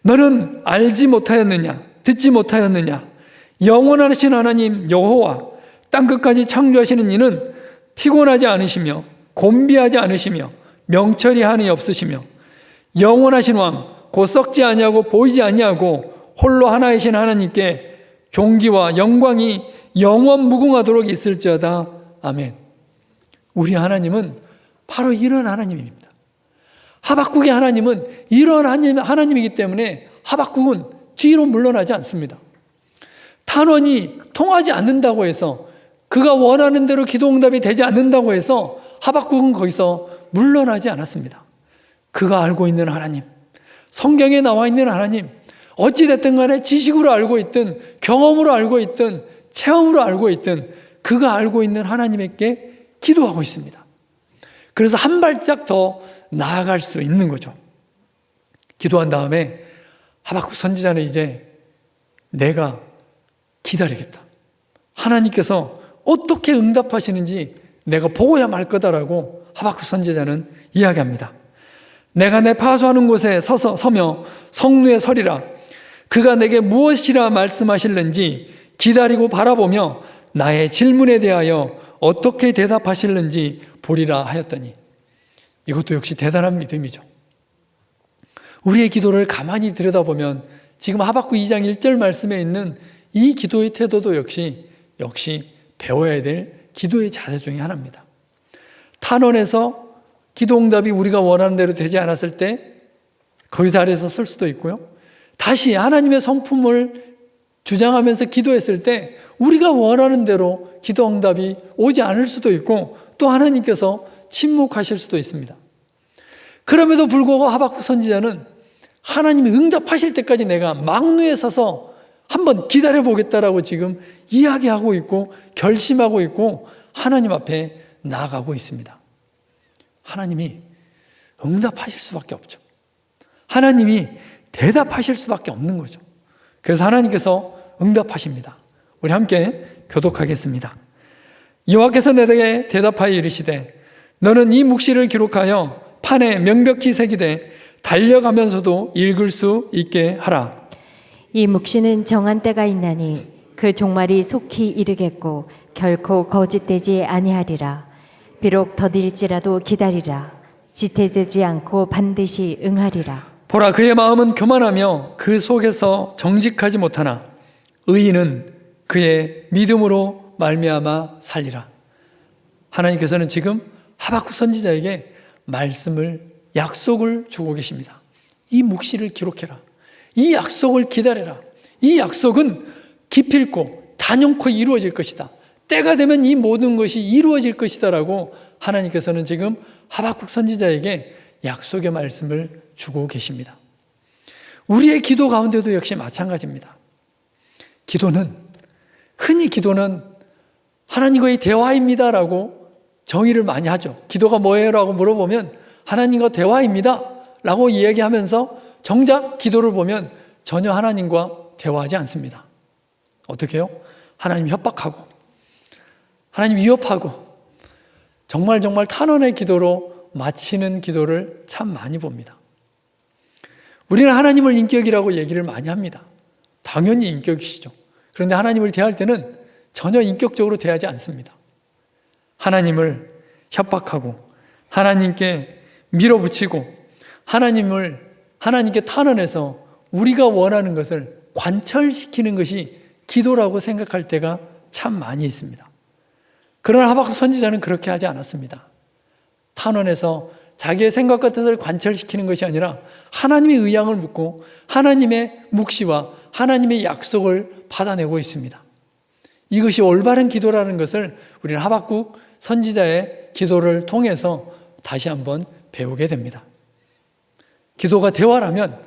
너는 알지 못하였느냐? 듣지 못하였느냐? 영원하신 하나님 여호와, 땅끝까지 창조하시는 이는 피곤하지 않으시며 곤비하지 않으시며 명철이 한이 없으시며 영원하신 왕, 곧 썩지 아니하고 보이지 아니하고 홀로 하나이신 하나님께 존귀와 영광이 영원 무궁하도록 있을지어다. 아멘. 우리 하나님은 바로 이런 하나님입니다. 하박국의 하나님은 이런 하나님이기 때문에 하박국은 뒤로 물러나지 않습니다. 탄원이 통하지 않는다고 해서, 그가 원하는 대로 기도응답이 되지 않는다고 해서 하박국은 거기서 물러나지 않았습니다. 그가 알고 있는 하나님, 성경에 나와 있는 하나님, 어찌됐든 간에 지식으로 알고 있든 경험으로 알고 있든 체험으로 알고 있든 그가 알고 있는 하나님께 기도하고 있습니다. 그래서 한 발짝 더 나아갈 수 있는 거죠. 기도한 다음에 하박국 선지자는 이제 내가 기다리겠다, 하나님께서 어떻게 응답하시는지 내가 보고야 말 거다라고 하박국 선지자는 이야기합니다. 내가 내 파수하는 곳에 서며 성루에 서리라. 그가 내게 무엇이라 말씀하실는지 기다리고 바라보며 나의 질문에 대하여 어떻게 대답하실는지 보리라 하였더니, 이것도 역시 대단한 믿음이죠. 우리의 기도를 가만히 들여다보면 지금 하박국 2장 1절 말씀에 있는 이 기도의 태도도 역시 배워야 될 기도의 자세 중에 하나입니다. 탄원에서 기도응답이 우리가 원하는 대로 되지 않았을 때 거기 자리에서 쓸 수도 있고요, 다시 하나님의 성품을 주장하면서 기도했을 때 우리가 원하는 대로 기도응답이 오지 않을 수도 있고, 또 하나님께서 침묵하실 수도 있습니다. 그럼에도 불구하고 하박국 선지자는 하나님이 응답하실 때까지 내가 망루에 서서 한번 기다려보겠다라고 지금 이야기하고 있고 결심하고 있고 하나님 앞에 나아가고 있습니다. 하나님이 응답하실 수밖에 없죠. 하나님이 대답하실 수밖에 없는 거죠. 그래서 하나님께서 응답하십니다. 우리 함께 교독하겠습니다. 여호와께서 내게 대답하여 이르시되 너는 이 묵시를 기록하여 판에 명백히 새기되 달려가면서도 읽을 수 있게 하라. 이 묵시는 정한 때가 있나니 그 종말이 속히 이르겠고 결코 거짓되지 아니하리라. 비록 더딜지라도 기다리라. 지체되지 않고 반드시 응하리라. 보라, 그의 마음은 교만하며 그 속에서 정직하지 못하나 의인은 그의 믿음으로 말미암아 살리라. 하나님께서는 지금 하박국 선지자에게 말씀을, 약속을 주고 계십니다. 이 묵시를 기록해라. 이 약속을 기다려라. 이 약속은 기필코 단연코 이루어질 것이다. 때가 되면 이 모든 것이 이루어질 것이다 라고 하나님께서는 지금 하박국 선지자에게 약속의 말씀을 주고 계십니다. 우리의 기도 가운데도 역시 마찬가지입니다. 흔히 기도는 하나님과의 대화입니다 라고 정의를 많이 하죠. 기도가 뭐예요? 라고 물어보면 하나님과 대화입니다 라고 이야기하면서 정작 기도를 보면 전혀 하나님과 대화하지 않습니다. 어떻게 해요? 하나님 협박하고 하나님 위협하고 정말 탄원의 기도로 마치는 기도를 참 많이 봅니다. 우리는 하나님을 인격이라고 얘기를 많이 합니다. 당연히 인격이시죠. 그런데 하나님을 대할 때는 전혀 인격적으로 대하지 않습니다. 하나님을 협박하고 하나님께 밀어붙이고 하나님께 탄원해서 우리가 원하는 것을 관철시키는 것이 기도라고 생각할 때가 참 많이 있습니다. 그러나 하박국 선지자는 그렇게 하지 않았습니다. 탄원해서 자기의 생각과 뜻을 관철시키는 것이 아니라 하나님의 의향을 묻고 하나님의 묵시와 하나님의 약속을 받아내고 있습니다. 이것이 올바른 기도라는 것을 우리는 하박국 선지자의 기도를 통해서 다시 한번 배우게 됩니다. 기도가 대화라면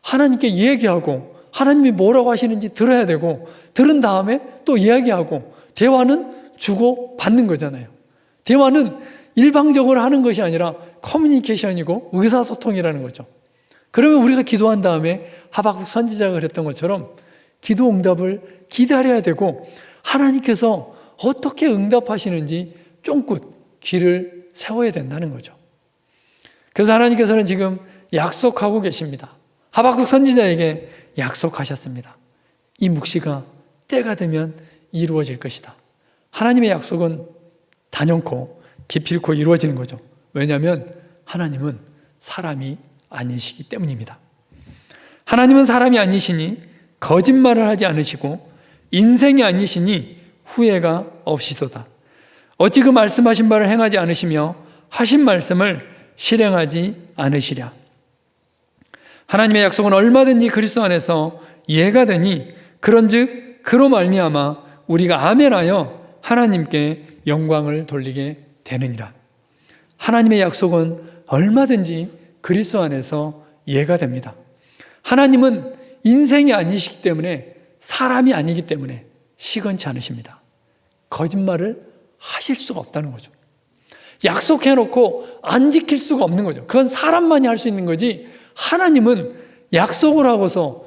하나님께 이야기하고 하나님이 뭐라고 하시는지 들어야 되고, 들은 다음에 또 이야기하고, 대화는 주고 받는 거잖아요. 대화는 일방적으로 하는 것이 아니라 커뮤니케이션이고 의사소통이라는 거죠. 그러면 우리가 기도한 다음에 하박국 선지자가 그랬던 것처럼 기도 응답을 기다려야 되고, 하나님께서 어떻게 응답하시는지 쫑긋 귀를 세워야 된다는 거죠. 그래서 하나님께서는 지금 약속하고 계십니다. 하박국 선지자에게 약속하셨습니다. 이 묵시가 때가 되면 이루어질 것이다. 하나님의 약속은 단연코 기필코 이루어지는 거죠. 왜냐하면 하나님은 사람이 아니시기 때문입니다. 하나님은 사람이 아니시니 거짓말을 하지 않으시고 인생이 아니시니 후회가 없이도다. 어찌 그 말씀하신 바를 행하지 않으시며 하신 말씀을 실행하지 않으시랴. 하나님의 약속은 얼마든지 그리스도 안에서 예가 되니 그런즉 그로 말미암아 우리가 아멘하여 하나님께 영광을 돌리게 되느니라. 하나님의 약속은 얼마든지 그리스도 안에서 예가 됩니다. 하나님은 인생이 아니시기 때문에, 사람이 아니기 때문에 시건치 않으십니다. 거짓말을 하실 수가 없다는 거죠. 약속해놓고 안 지킬 수가 없는 거죠. 그건 사람만이 할 수 있는 거지, 하나님은 약속을 하고서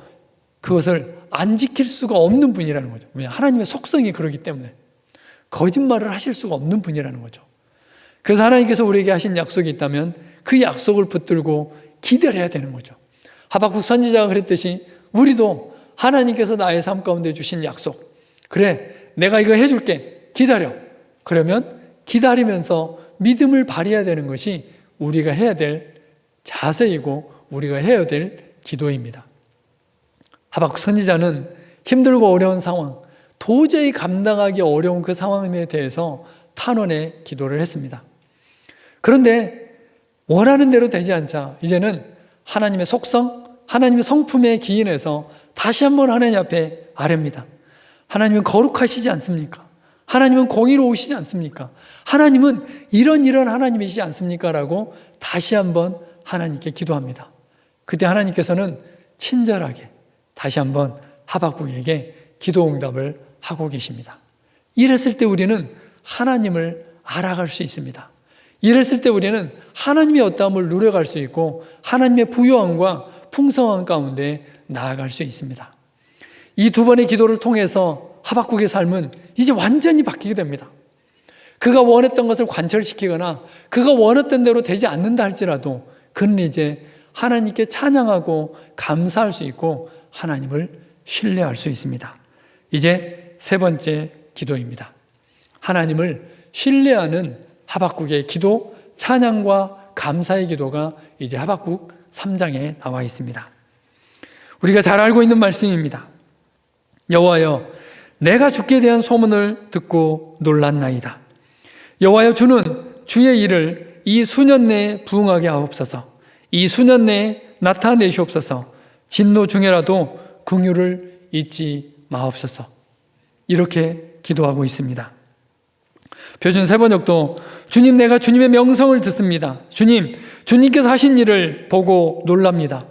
그것을 안 지킬 수가 없는 분이라는 거죠. 왜냐하면 하나님의 속성이 그러기 때문에 거짓말을 하실 수가 없는 분이라는 거죠. 그래서 하나님께서 우리에게 하신 약속이 있다면 그 약속을 붙들고 기다려야 되는 거죠. 하박국 선지자가 그랬듯이 우리도 하나님께서 나의 삶 가운데 주신 약속, 그래 내가 이거 해줄게, 기다려. 그러면 기다리면서 믿음을 발휘해야 되는 것이 우리가 해야 될 자세이고 우리가 해야 될 기도입니다. 하박국 선지자는 힘들고 어려운 상황, 도저히 감당하기 어려운 그 상황에 대해서 탄원의 기도를 했습니다. 그런데 원하는 대로 되지 않자 이제는 하나님의 속성, 하나님의 성품에 기인해서 다시 한번 하나님 앞에 아뢰입니다. 하나님은 거룩하시지 않습니까? 하나님은 공의로우시지 않습니까? 하나님은 이런 하나님이시지 않습니까? 라고 다시 한번 하나님께 기도합니다. 그때 하나님께서는 친절하게 다시 한번 하박국에게 기도 응답을 하고 계십니다. 이랬을 때 우리는 하나님을 알아갈 수 있습니다. 이랬을 때 우리는 하나님의 어떠함을 누려갈 수 있고 하나님의 부요함과 풍성함 가운데 나아갈 수 있습니다. 이 두 번의 기도를 통해서 하박국의 삶은 이제 완전히 바뀌게 됩니다. 그가 원했던 것을 관철시키거나 그가 원했던 대로 되지 않는다 할지라도 그는 이제 하나님께 찬양하고 감사할 수 있고 하나님을 신뢰할 수 있습니다. 이제 세 번째 기도입니다. 하나님을 신뢰하는 하박국의 기도, 찬양과 감사의 기도가 이제 하박국 3장에 나와 있습니다. 우리가 잘 알고 있는 말씀입니다. 여호와여, 내가 주께 대한 소문을 듣고 놀랐나이다. 여호와여, 주는 주의 일을 이 수년 내에 부응하게 하옵소서. 이 수년 내에 나타내시옵소서. 진노 중에라도 긍휼을 잊지 마옵소서. 이렇게 기도하고 있습니다. 표준 세번역도 주님, 내가 주님의 명성을 듣습니다. 주님, 주님께서 하신 일을 보고 놀랍니다.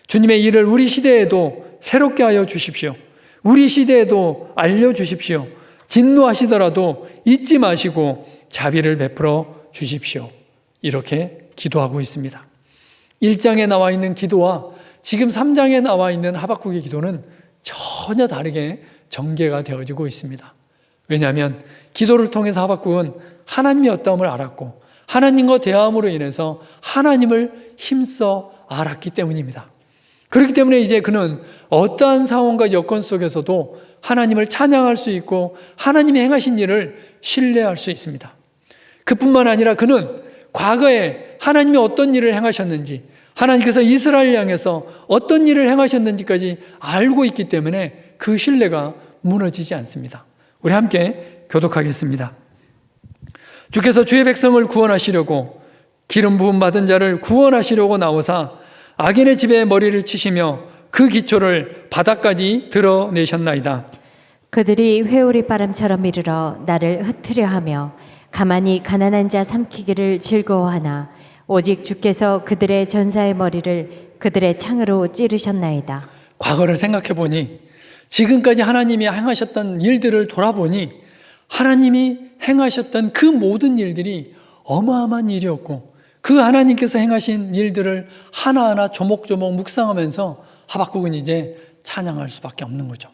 주님의 일을 우리 시대에도 새롭게 하여 주십시오. 우리 시대에도 알려주십시오. 진노하시더라도 잊지 마시고 자비를 베풀어 주십시오. 이렇게 기도하고 있습니다. 1장에 나와 있는 기도와 지금 3장에 나와 있는 하박국의 기도는 전혀 다르게 전개가 되어지고 있습니다. 왜냐하면 기도를 통해서 하박국은 하나님의 어떠함을 알았고 하나님과 대화함으로 인해서 하나님을 힘써 알았기 때문입니다. 그렇기 때문에 이제 그는 어떠한 상황과 여건 속에서도 하나님을 찬양할 수 있고 하나님이 행하신 일을 신뢰할 수 있습니다. 그뿐만 아니라 그는 과거에 하나님이 어떤 일을 행하셨는지, 하나님께서 이스라엘 향해서 어떤 일을 행하셨는지까지 알고 있기 때문에 그 신뢰가 무너지지 않습니다. 우리 함께 교독하겠습니다. 주께서 주의 백성을 구원하시려고 기름 부음 받은 자를 구원하시려고 나오사 악인의 집에 머리를 치시며 그 기초를 바닥까지 드러내셨나이다. 그들이 회오리 바람처럼 이르러 나를 흩으려 하며 가만히 가난한 자 삼키기를 즐거워하나 오직 주께서 그들의 전사의 머리를 그들의 창으로 찌르셨나이다. 과거를 생각해 보니 지금까지 하나님이 행하셨던 일들을 돌아보니 하나님이 행하셨던 그 모든 일들이 어마어마한 일이었고 그 하나님께서 행하신 일들을 하나하나 조목조목 묵상하면서 하박국은 이제 찬양할 수밖에 없는 거죠.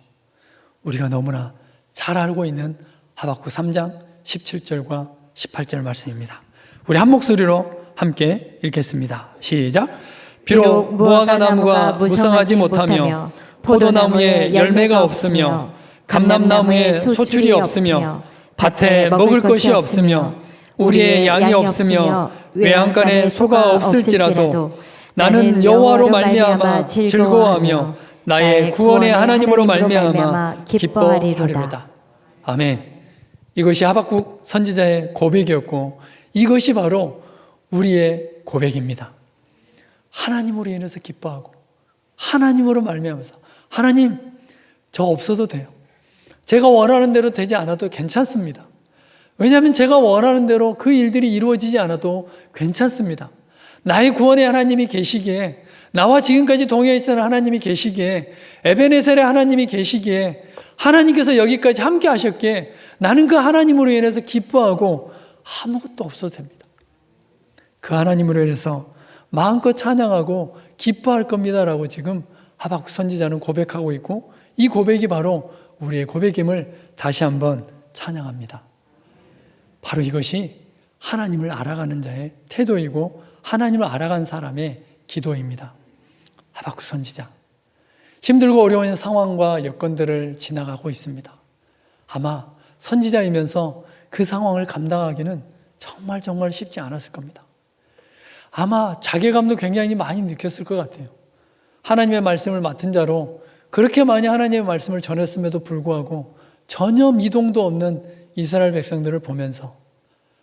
우리가 너무나 잘 알고 있는 하박국 3장 17절과 18절 말씀입니다. 우리 한 목소리로 함께 읽겠습니다. 시작. 비록 무화과 나무가 무성하지 못하며 포도나무에 열매가 없으며 감람나무에 소출이 없으며 밭에 먹을 것이 없으며 우리의 양이 없으며 외양간에 소가 없을지라도 나는 여호와로 말미암아 즐거워하며 나의 구원의 하나님으로 말미암아 기뻐하리로다. 아멘. 이것이 하박국 선지자의 고백이었고 이것이 바로 우리의 고백입니다. 하나님으로 인해서 기뻐하고 하나님으로 말미암아서 하나님 저 없어도 돼요. 제가 원하는 대로 되지 않아도 괜찮습니다. 왜냐하면 제가 원하는 대로 그 일들이 이루어지지 않아도 괜찮습니다. 나의 구원의 하나님이 계시기에 나와 지금까지 동행했던 하나님이 계시기에 에베네셀의 하나님이 계시기에 하나님께서 여기까지 함께 하셨기에 나는 그 하나님으로 인해서 기뻐하고 아무것도 없어도 됩니다. 그 하나님으로 인해서 마음껏 찬양하고 기뻐할 겁니다라고 지금 하박국 선지자는 고백하고 있고 이 고백이 바로 우리의 고백임을 다시 한번 찬양합니다. 바로 이것이 하나님을 알아가는 자의 태도이고 하나님을 알아간 사람의 기도입니다. 하박국 선지자 힘들고 어려운 상황과 여건들을 지나가고 있습니다. 아마 선지자이면서 그 상황을 감당하기는 정말 쉽지 않았을 겁니다. 아마 자괴감도 굉장히 많이 느꼈을 것 같아요. 하나님의 말씀을 맡은 자로 그렇게 많이 하나님의 말씀을 전했음에도 불구하고 전혀 미동도 없는 이스라엘 백성들을 보면서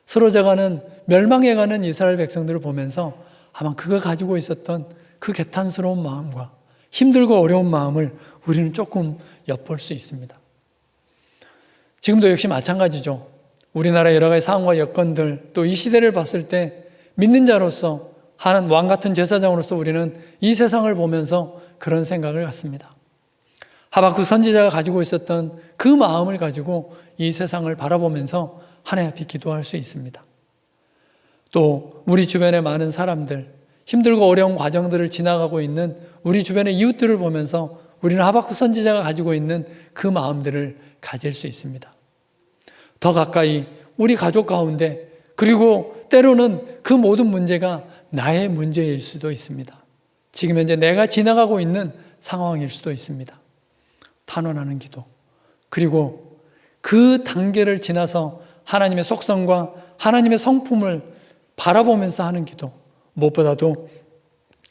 쓰러져가는 멸망해가는 이스라엘 백성들을 보면서 아마 그가 가지고 있었던 그 개탄스러운 마음과 힘들고 어려운 마음을 우리는 조금 엿볼 수 있습니다. 지금도 역시 마찬가지죠. 우리나라 여러 가지 상황과 여건들 또 이 시대를 봤을 때 믿는 자로서 하나님 왕 같은 제사장으로서 우리는 이 세상을 보면서 그런 생각을 갖습니다. 하박국 선지자가 가지고 있었던 그 마음을 가지고 이 세상을 바라보면서 하나님 앞에 기도할 수 있습니다. 또 우리 주변의 많은 사람들, 힘들고 어려운 과정들을 지나가고 있는 우리 주변의 이웃들을 보면서 우리는 하박국 선지자가 가지고 있는 그 마음들을 가질 수 있습니다. 더 가까이 우리 가족 가운데 그리고 때로는 그 모든 문제가 나의 문제일 수도 있습니다. 지금 현재 내가 지나가고 있는 상황일 수도 있습니다. 탄원하는 기도 그리고 그 단계를 지나서 하나님의 속성과 하나님의 성품을 바라보면서 하는 기도 무엇보다도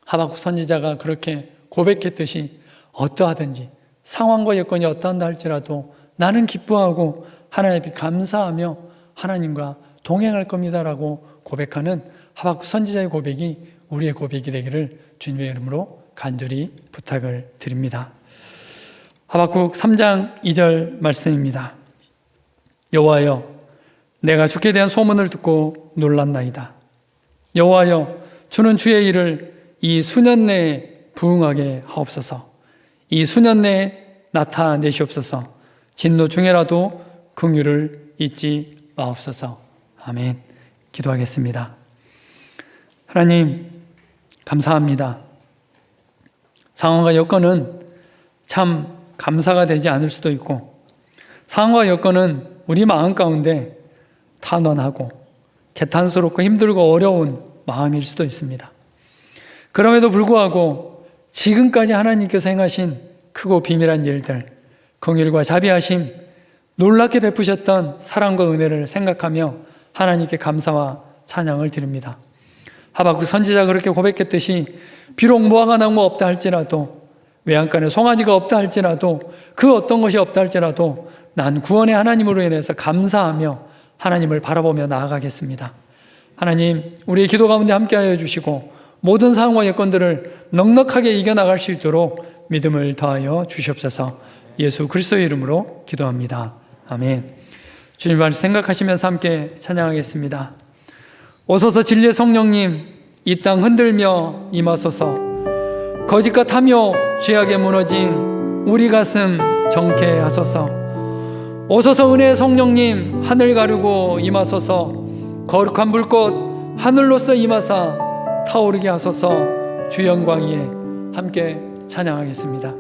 하박국 선지자가 그렇게 고백했듯이 어떠하든지 상황과 여건이 어떠한다 할지라도 나는 기뻐하고 하나님 앞에 감사하며 하나님과 동행할 겁니다라고 고백하는 하박국 선지자의 고백이 우리의 고백이 되기를 주님의 이름으로 간절히 부탁을 드립니다. 하박국 3장 2절 말씀입니다. 여호와여 내가 주께 대한 소문을 듣고 놀랐나이다. 여호와여 주는 주의 일을 이 수년 내에 부응하게 하옵소서. 이 수년 내에 나타내시옵소서. 진노 중에라도 긍휼을 잊지 마옵소서. 아멘. 기도하겠습니다. 하나님 감사합니다. 상황과 여건은 참 감사가 되지 않을 수도 있고 상황과 여건은 우리 마음 가운데 탄원하고 개탄스럽고 힘들고 어려운 마음일 수도 있습니다. 그럼에도 불구하고 지금까지 하나님께서 행하신 크고 비밀한 일들, 긍휼과 자비하심, 놀랍게 베푸셨던 사랑과 은혜를 생각하며 하나님께 감사와 찬양을 드립니다. 하박국 선지자가 그렇게 고백했듯이 비록 무화과 나무가 없다 할지라도 외양간에 송아지가 없다 할지라도 그 어떤 것이 없다 할지라도 난 구원의 하나님으로 인해서 감사하며 하나님을 바라보며 나아가겠습니다. 하나님, 우리의 기도 가운데 함께하여 주시고 모든 상황과 여건들을 넉넉하게 이겨나갈 수 있도록 믿음을 더하여 주시옵소서. 예수 그리스도의 이름으로 기도합니다. 아멘. 주님 말씀 생각하시면서 함께 찬양하겠습니다. 오소서 진리의 성령님, 이 땅 흔들며 임하소서. 거짓과 탐욕 죄악에 무너진 우리 가슴 정케 하소서. 오소서 은혜의 성령님, 하늘 가르고 임하소서. 거룩한 불꽃 하늘로서 임하사 타오르게 하소서. 주 영광 위에 함께 찬양하겠습니다.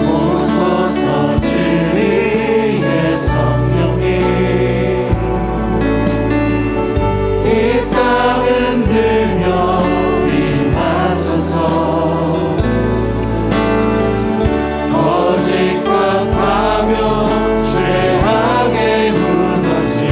오소서 진리의 성령님, 이 땅 흔들며 임하소서. 거짓과 탐욕 죄악에 무너진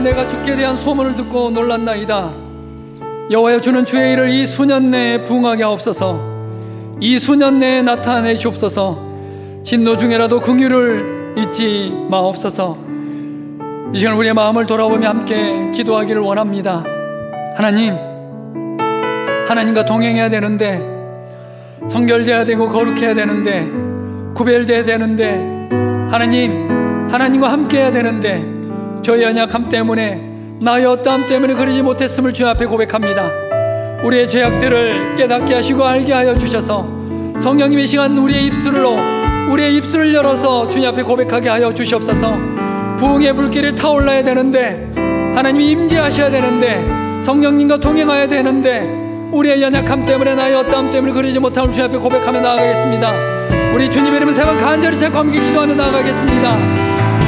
내가 주께 대한 소문을 듣고 놀랐나이다. 여호와여, 주는 주의 일을 이 수년 내에 부응하게 하옵소서. 이 수년 내에 나타내 주옵소서. 진노 중에라도 긍휼을 잊지 마옵소서. 이 시간 우리의 마음을 돌아보며 함께 기도하기를 원합니다. 하나님과 동행해야 되는데, 성결돼야 되고 거룩해야 되는데, 구별돼야 되는데, 하나님과 함께해야 되는데, 저희 연약함 때문에, 나의 어떠함 때문에 그러지 못했음을 주 앞에 고백합니다. 우리의 죄악들을 깨닫게 하시고 알게 하여 주셔서 성령님의 시간 우리의 입술을 열어서 주님 앞에 고백하게 하여 주시옵소서. 부흥의 불길이 타올라야 되는데, 하나님이 임재하셔야 되는데, 성령님과 동행해야 되는데, 우리의 연약함 때문에, 나의 어떠함 때문에 그러지 못함을 주님 앞에 고백하며 나아가겠습니다. 우리 주님의 이름을 세번 간절히 찾고 함께 기도하며 나아가겠습니다.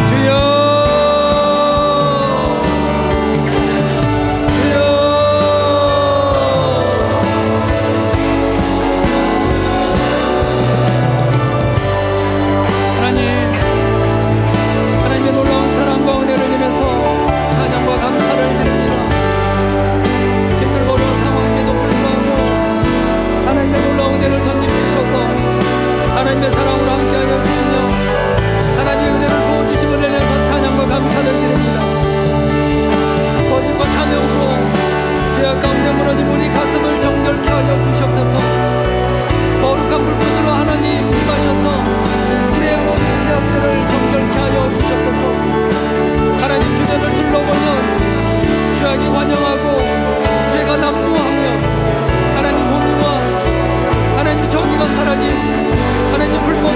주여, 하나님의 놀라운 사랑과 은혜를 입면서 찬양과 감사를 드립니다. 힘들고 어려운 상황임에도 불구하고 하나님의 놀라운 은혜를 덧입히셔서 하나님의 사랑으로 함께하여 주시며 하나님의 은혜를 부어주심을 내려서 찬양과 감사를 드립니다. 거짓과 탐욕으로 죄악 가운데 무너진 우리 가슴을 정결케 하여 주시옵소서. 거룩한 불꽃으로 하나님 임하셔서 우리의 모든 죄악들을 정결케 하여 주시옵소서. 하나님, 주변을 둘러보면 죄악이 관영하고 죄가 난무하며 하나님 공의와 하나님 정의가 사라진 하나님 불법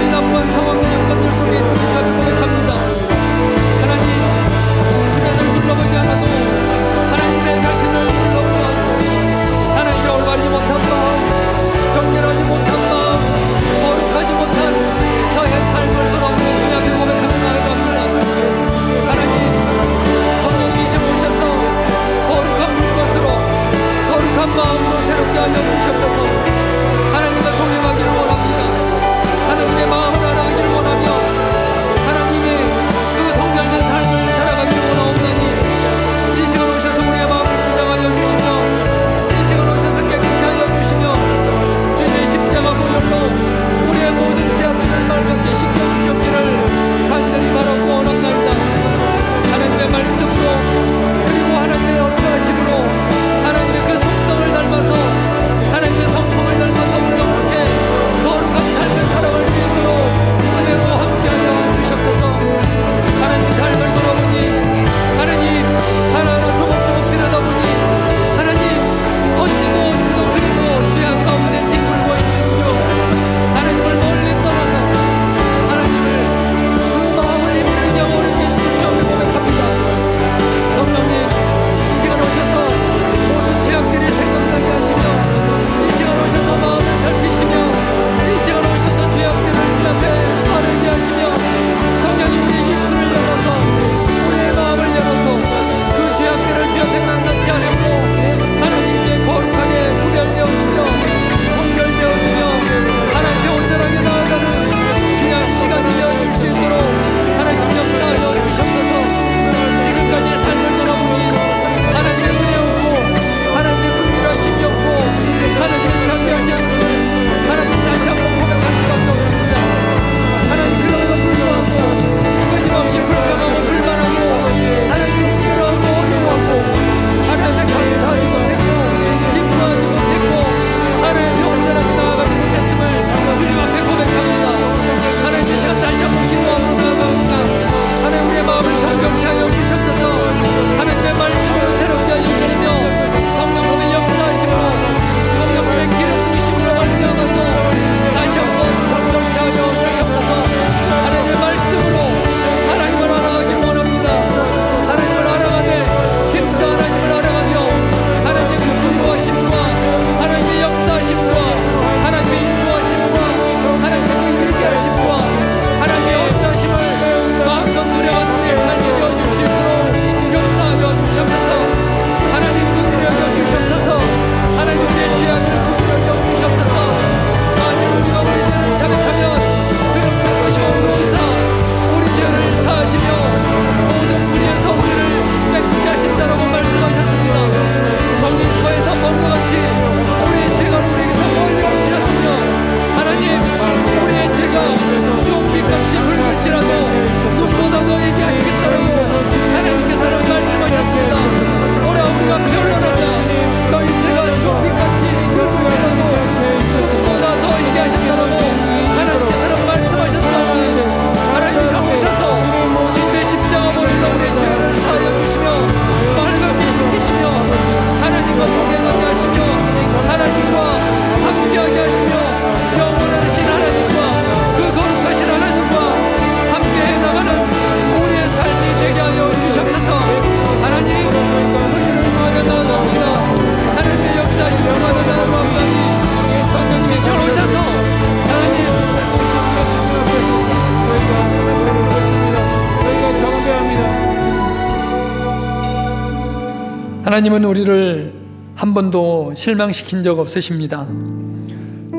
하나님은 우리를 한 번도 실망시킨 적 없으십니다.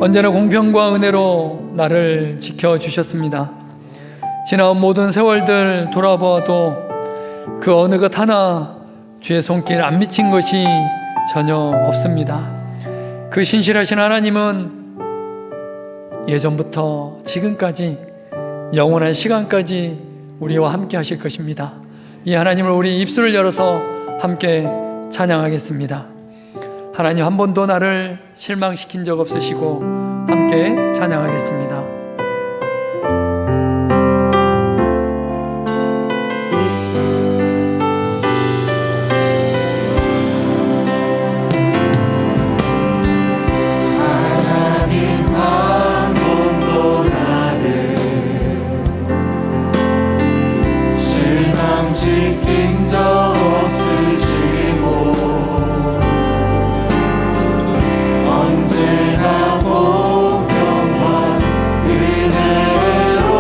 언제나 공평과 은혜로 나를 지켜주셨습니다. 지나온 모든 세월들 돌아보아도 그 어느 것 하나 주의 손길 안 미친 것이 전혀 없습니다. 그 신실하신 하나님은 예전부터 지금까지 영원한 시간까지 우리와 함께 하실 것입니다. 이 하나님을 우리 입술을 열어서 함께 찬양하겠습니다. 하나님 한 번도 나를 실망시킨 적 없으시고 함께 찬양하겠습니다. 실망시킨 적 없으시고 언제나 공평과 은혜로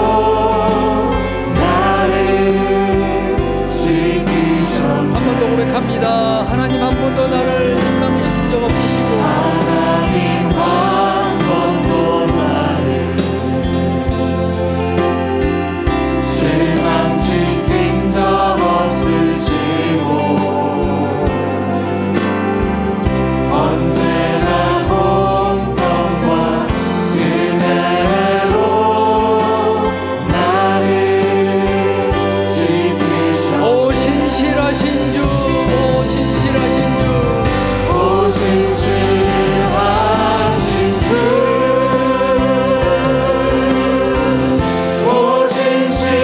나를 지키셨네. 한 번 더 고백합니다. 하나님 한 번도 나를 실망시킨 적 없으시고 하나님 한 번도 나를 실망시킨 적 없으시고 언제나 공평과 은혜로 나를 지키셨네. 오 신실하신 주, 오 신실하신 주, 오 신실하신 주, 오 신실하신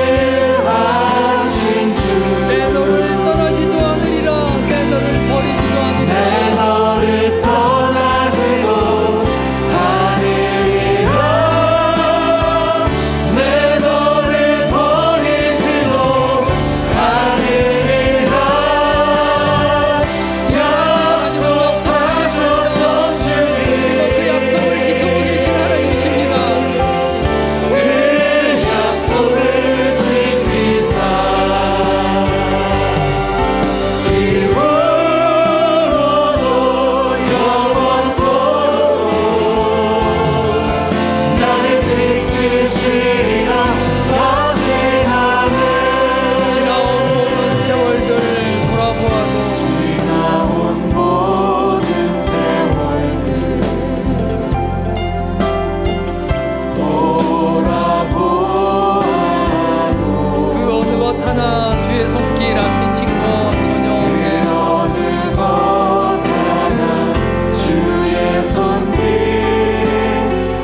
주, 내 너를 떠나지도 않으리라, 내 너를 버리지도 내 않으리라. 너를 떠나지도 않으리라, 내 너를 버리지도 않으리라. 약속하셨던 주님, 그 약속을 지키고 계신 하나님이십니다. 그 약속을 지키사 이후로도 영원토록 나를 지키시리라 약속하네. 지나온 모든 세월들 돌아보아도 지나온 모든 세월들 돌아보아도 그 어느 것 하나 주의 손길 안 미친 것 전혀 없네. 어느 것 하나 주의 손길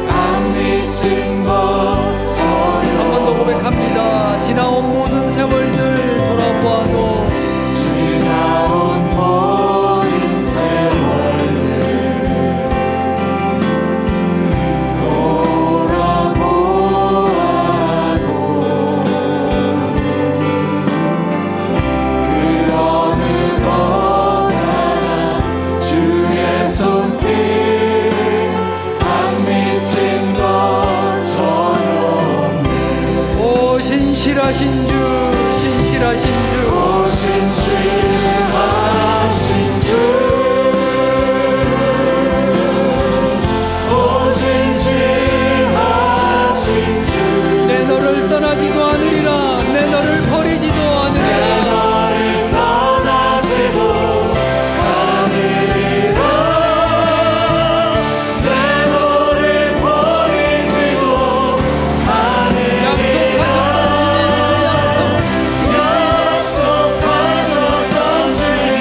안 미친 것 전혀 한 번 더 고백합니다. 지나온 모든 세월들 돌아보아도 지나온 모든 세월들 돌아보아도 그 어느 것 하나 주의 손길 안 미친 것 전혀 없네. 오 신실하신 주, 신실하신 주, 오 신실하신 주, 오 신실하신 주, 내 너를 떠나지도 않으리라, 내 너를 버리지도 내 않으리라. 너를 떠나지도 않으리라, 내 너를 버리지도 않으리라. 약속하셨던 주님,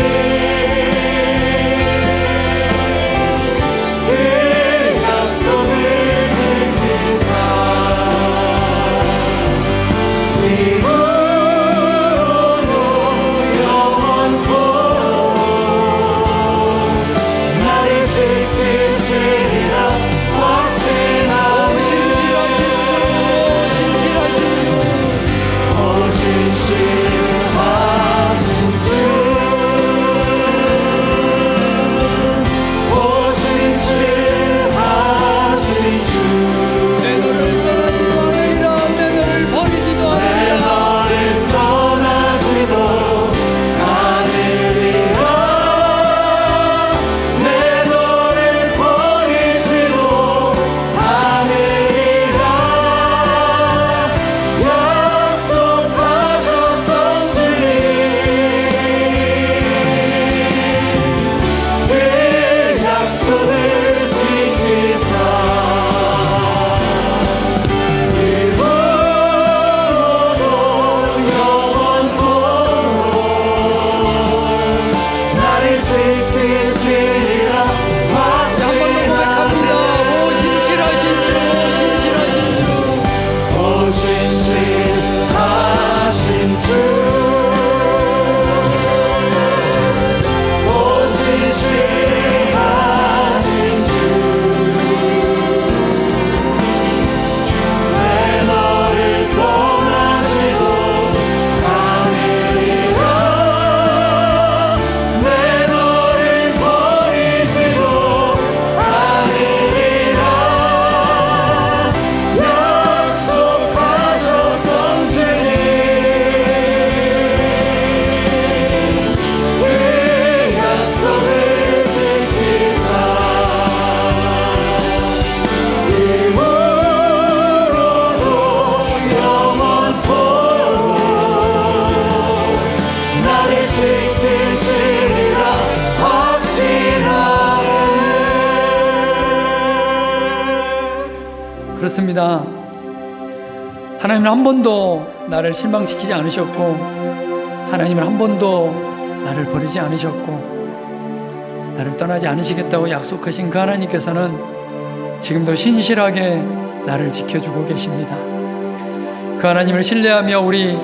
그 약속을 지키사 이후로도 그렇습니다. 하나님은 한 번도 나를 실망시키지 않으셨고, 하나님은 한 번도 나를 버리지 않으셨고, 나를 떠나지 않으시겠다고 약속하신 그 하나님께서는 지금도 신실하게 나를 지켜주고 계십니다. 그 하나님을 신뢰하며 우리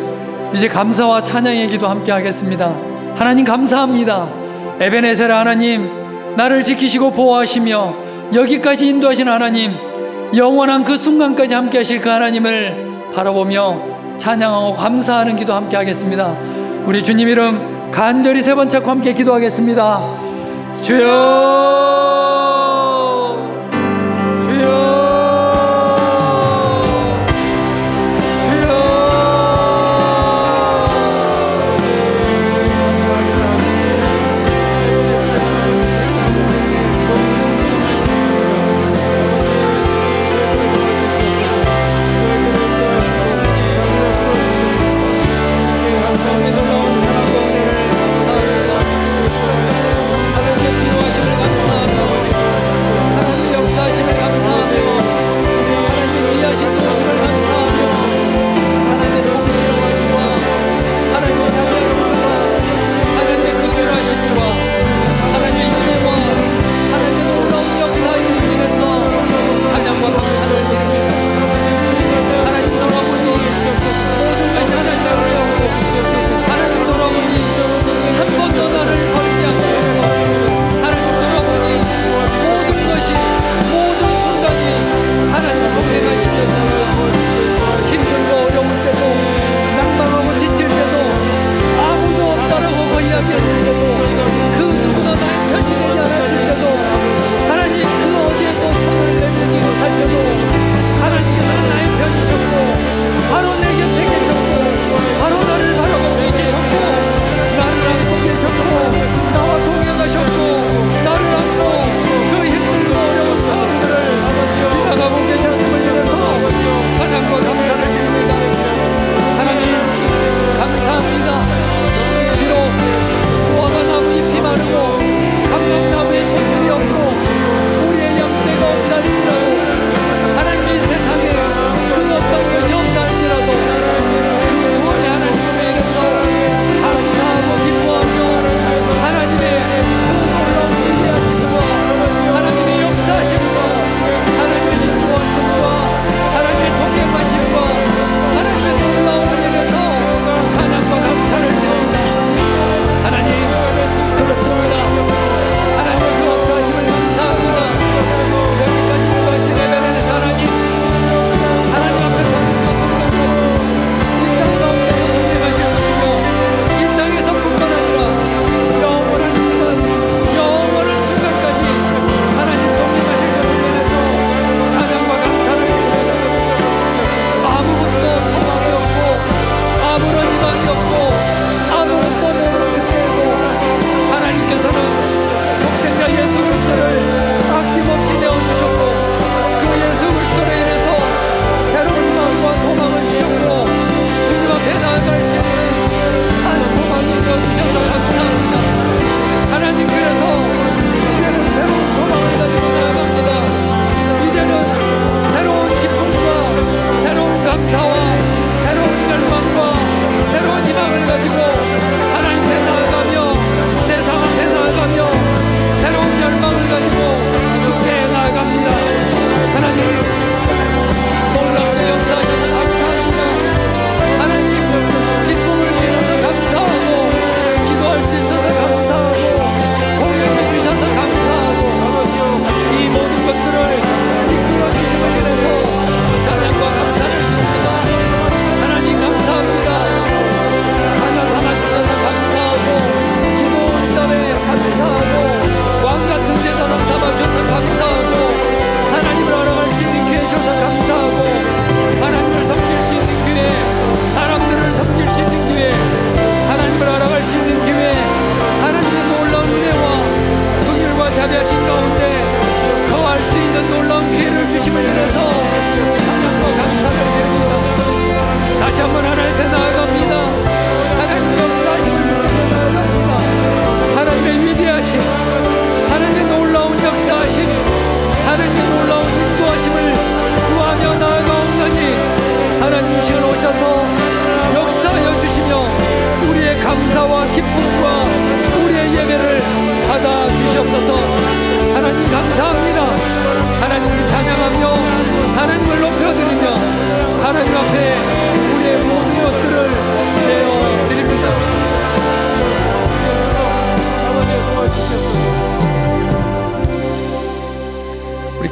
이제 감사와 찬양의 기도 함께 하겠습니다. 하나님 감사합니다. 에베네셀 하나님, 나를 지키시고 보호하시며 여기까지 인도하신 하나님, 영원한 그 순간까지 함께 하실 그 하나님을 바라보며 찬양하고 감사하는 기도 함께 하겠습니다. 우리 주님 이름 간절히 세 번 찾고 함께 기도하겠습니다. 주여, 하나님께 기도하심을 감사합니다.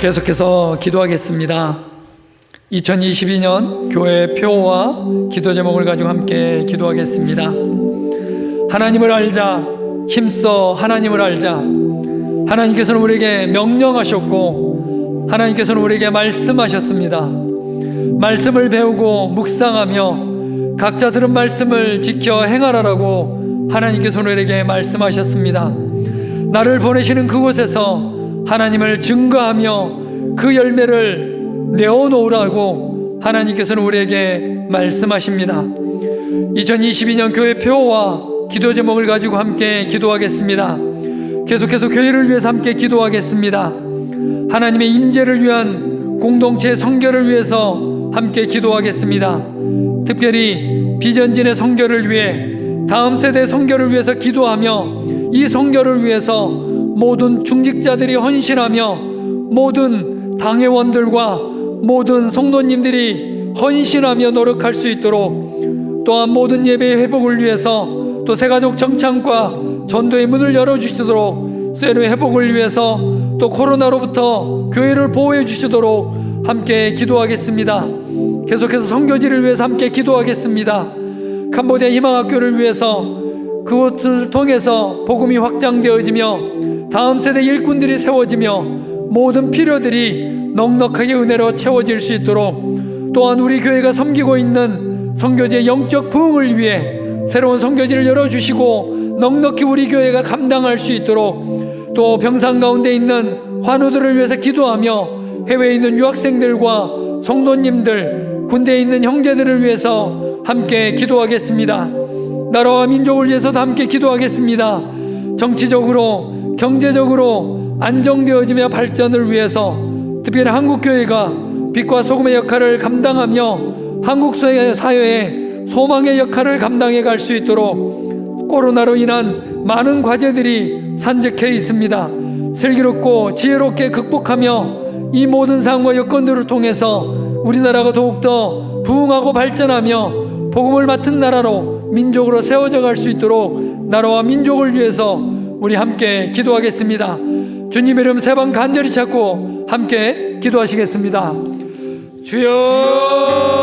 계속해서 기도하겠습니다. 2022년 교회 표와 기도 제목을 가지고 함께 기도하겠습니다. 하나님을 알자, 힘써 하나님을 알자. 하나님께서는 우리에게 명령하셨고 하나님께서는 우리에게 말씀하셨습니다. 말씀을 배우고 묵상하며 각자 들은 말씀을 지켜 행하라라고 하나님께서는 우리에게 말씀하셨습니다. 나를 보내시는 그곳에서 하나님을 증거하며 그 열매를 내어놓으라고 하나님께서는 우리에게 말씀하십니다. 2022년 교회 표와 기도 제목을 가지고 함께 기도하겠습니다. 계속해서 교회를 위해서 함께 기도하겠습니다. 하나님의 임재를 위한 공동체 선교를 위해서 함께 기도하겠습니다. 특별히 비전진의 선교를 위해 다음 세대 선교를 위해서 기도하며 이 선교를 위해서 모든 중직자들이 헌신하며 모든 당회원들과 모든 성도님들이 헌신하며 노력할 수 있도록 또한 모든 예배의 회복을 위해서 또 새가족 정창과 전도의 문을 열어주시도록 쇠로의 회복을 위해서 또 코로나로부터 교회를 보호해 주시도록 함께 기도하겠습니다. 계속해서 선교지를 위해서 함께 기도하겠습니다. 캄보디아 희망학교를 위해서 그것을 통해서 복음이 확장되어지며 다음 세대 일꾼들이 세워지며 모든 필요들이 넉넉하게 은혜로 채워질 수 있도록 또한 우리 교회가 섬기고 있는 선교지의 영적 부흥을 위해 새로운 선교지를 열어주시고 넉넉히 우리 교회가 감당할 수 있도록 또 병상 가운데 있는 환우들을 위해서 기도하며 해외에 있는 유학생들과 성도님들, 군대에 있는 형제들을 위해서 함께 기도하겠습니다. 나라와 민족을 위해서도 함께 기도하겠습니다. 정치적으로, 경제적으로 안정되어지며 발전을 위해서 특별히 한국교회가 빛과 소금의 역할을 감당하며 한국 사회의 소망의 역할을 감당해 갈 수 있도록 코로나로 인한 많은 과제들이 산적해 있습니다. 슬기롭고 지혜롭게 극복하며 이 모든 상황과 여건들을 통해서 우리나라가 더욱더 부흥하고 발전하며 복음을 맡은 나라로 민족으로 세워져 갈 수 있도록 나라와 민족을 위해서 우리 함께 기도하겠습니다. 주님의 이름 세 번 간절히 찾고 함께 기도하시겠습니다. 주여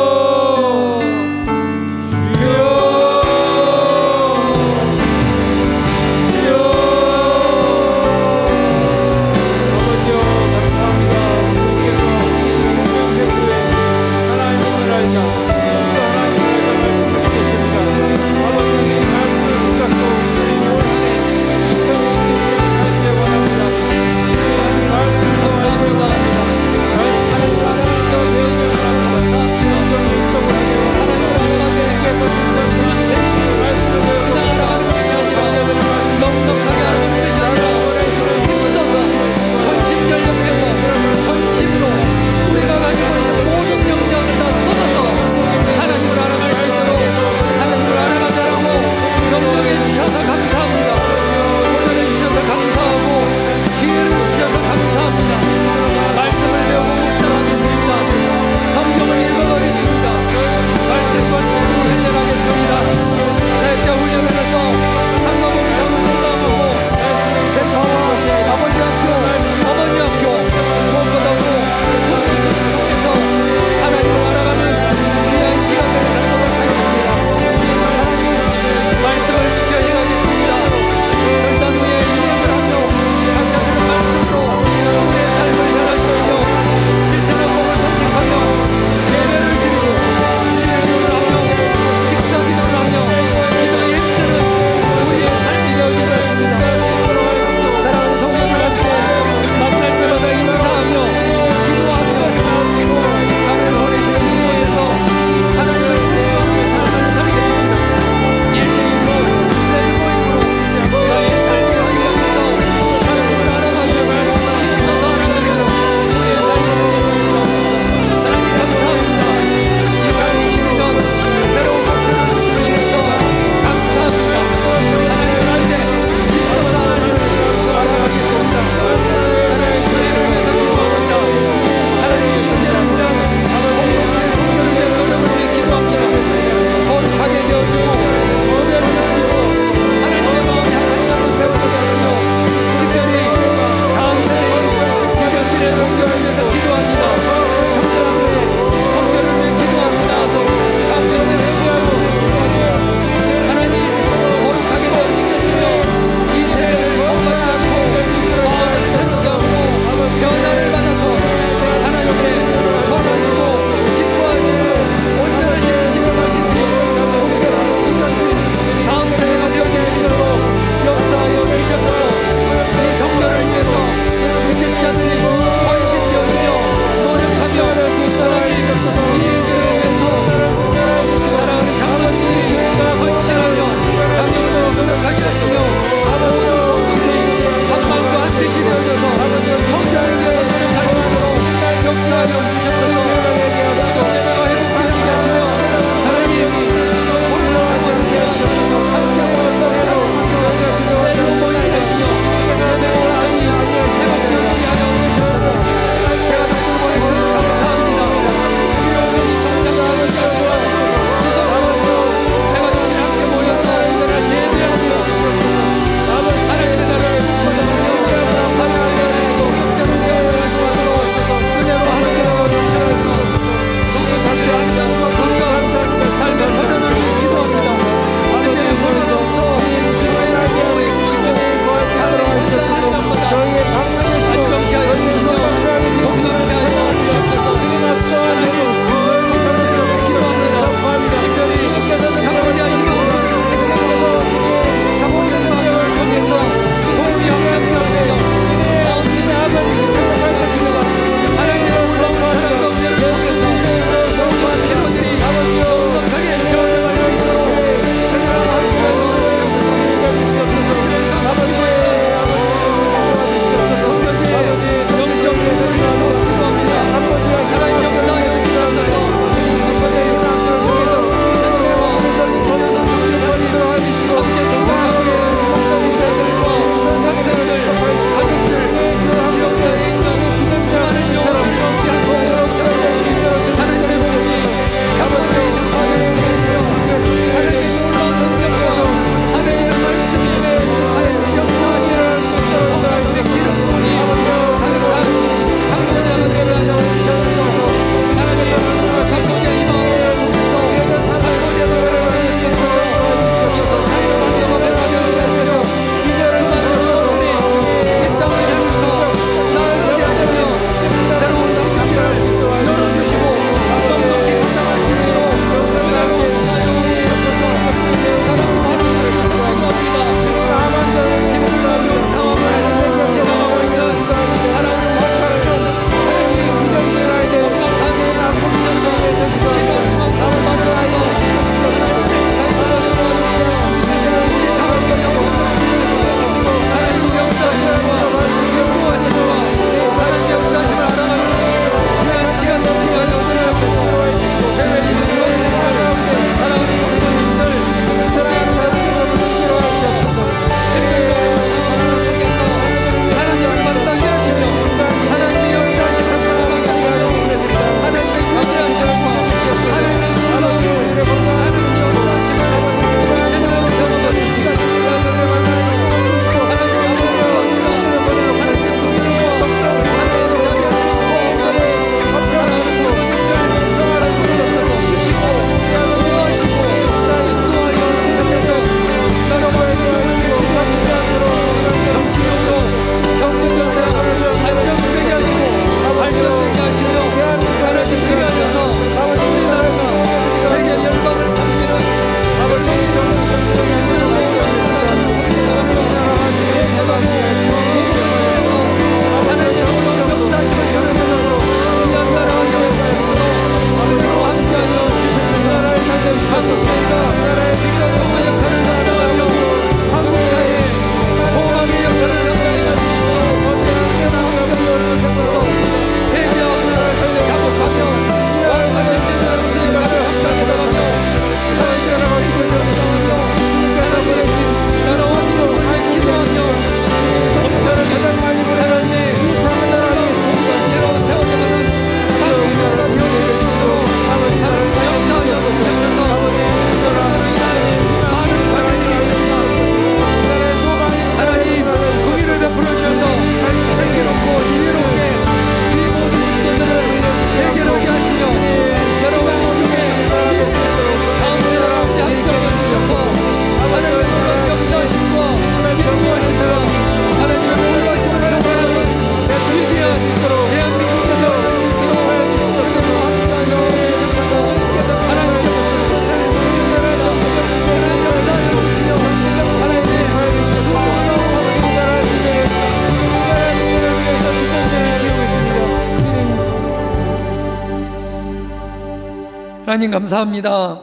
하나님 감사합니다.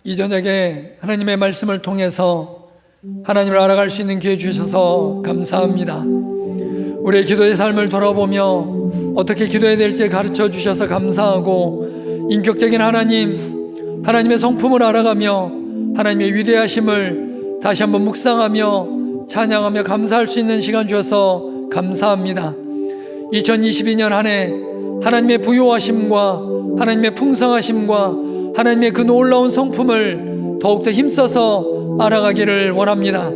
이 저녁에 하나님의 말씀을 통해서 하나님을 알아갈 수 있는 기회 주셔서 감사합니다. 우리의 기도의 삶을 돌아보며 어떻게 기도해야 될지 가르쳐 주셔서 감사하고, 인격적인 하나님의 성품을 알아가며 하나님의 위대하심을 다시 한번 묵상하며 찬양하며 감사할 수 있는 시간 주셔서 감사합니다. 2022년 한 해 하나님의 부요하심과 하나님의 풍성하심과 하나님의 그 놀라운 성품을 더욱더 힘써서 알아가기를 원합니다.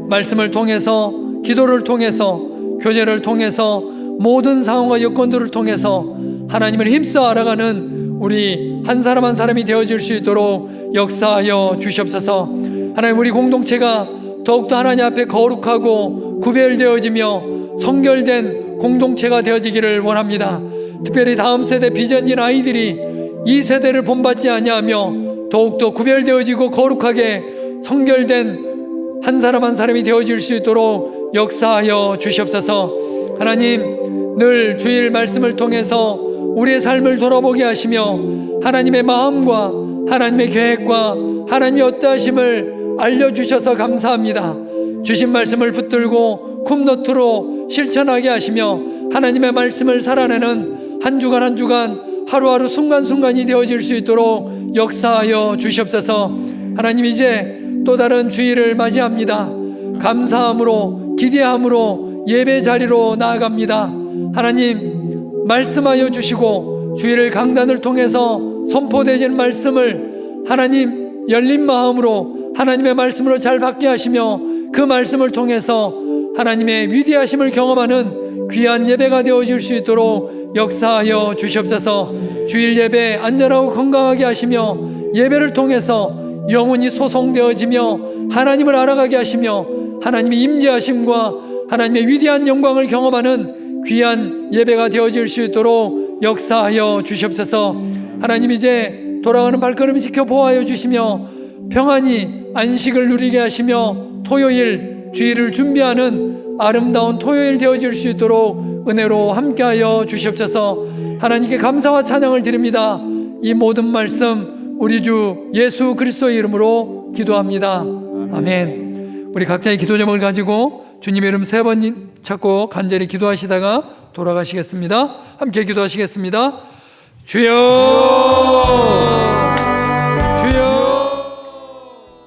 말씀을 통해서, 기도를 통해서, 교제를 통해서, 모든 상황과 여건들을 통해서 하나님을 힘써 알아가는 우리 한 사람 한 사람이 되어질 수 있도록 역사하여 주시옵소서. 하나님, 우리 공동체가 더욱더 하나님 앞에 거룩하고 구별되어지며 성결된 공동체가 되어지기를 원합니다. 특별히 다음 세대 비전진 아이들이 이 세대를 본받지 아니하며 더욱더 구별되어지고 거룩하게 성결된 한 사람 한 사람이 되어질 수 있도록 역사하여 주시옵소서. 하나님, 늘 주일 말씀을 통해서 우리의 삶을 돌아보게 하시며 하나님의 마음과 하나님의 계획과 하나님의 어떠하심을 알려주셔서 감사합니다. 주신 말씀을 붙들고 쿰노트로 실천하게 하시며 하나님의 말씀을 살아내는 한 주간 한 주간, 하루하루 순간순간이 되어질 수 있도록 역사하여 주시옵소서. 하나님, 이제 또 다른 주일을 맞이합니다. 감사함으로, 기대함으로 예배 자리로 나아갑니다. 하나님, 말씀하여 주시고 주일을 강단을 통해서 선포되는 말씀을 하나님 열린 마음으로 하나님의 말씀으로 잘 받게 하시며 그 말씀을 통해서 하나님의 위대하심을 경험하는 귀한 예배가 되어질 수 있도록 역사하여 주시옵소서. 주일 예배 안전하고 건강하게 하시며 예배를 통해서 영혼이 소성되어지며 하나님을 알아가게 하시며 하나님의 임재하심과 하나님의 위대한 영광을 경험하는 귀한 예배가 되어질 수 있도록 역사하여 주시옵소서. 하나님, 이제 돌아가는 발걸음 지켜보아여 주시며 평안히 안식을 누리게 하시며 토요일 주일을 준비하는 아름다운 토요일 되어질 수 있도록 은혜로 함께하여 주시옵소서. 하나님께 감사와 찬양을 드립니다. 이 모든 말씀 우리 주 예수 그리스도의 이름으로 기도합니다. 아멘. 우리 각자의 기도 제목을 가지고 주님의 이름 3번 찾고 간절히 기도하시다가 돌아가시겠습니다. 함께 기도하시겠습니다. 주여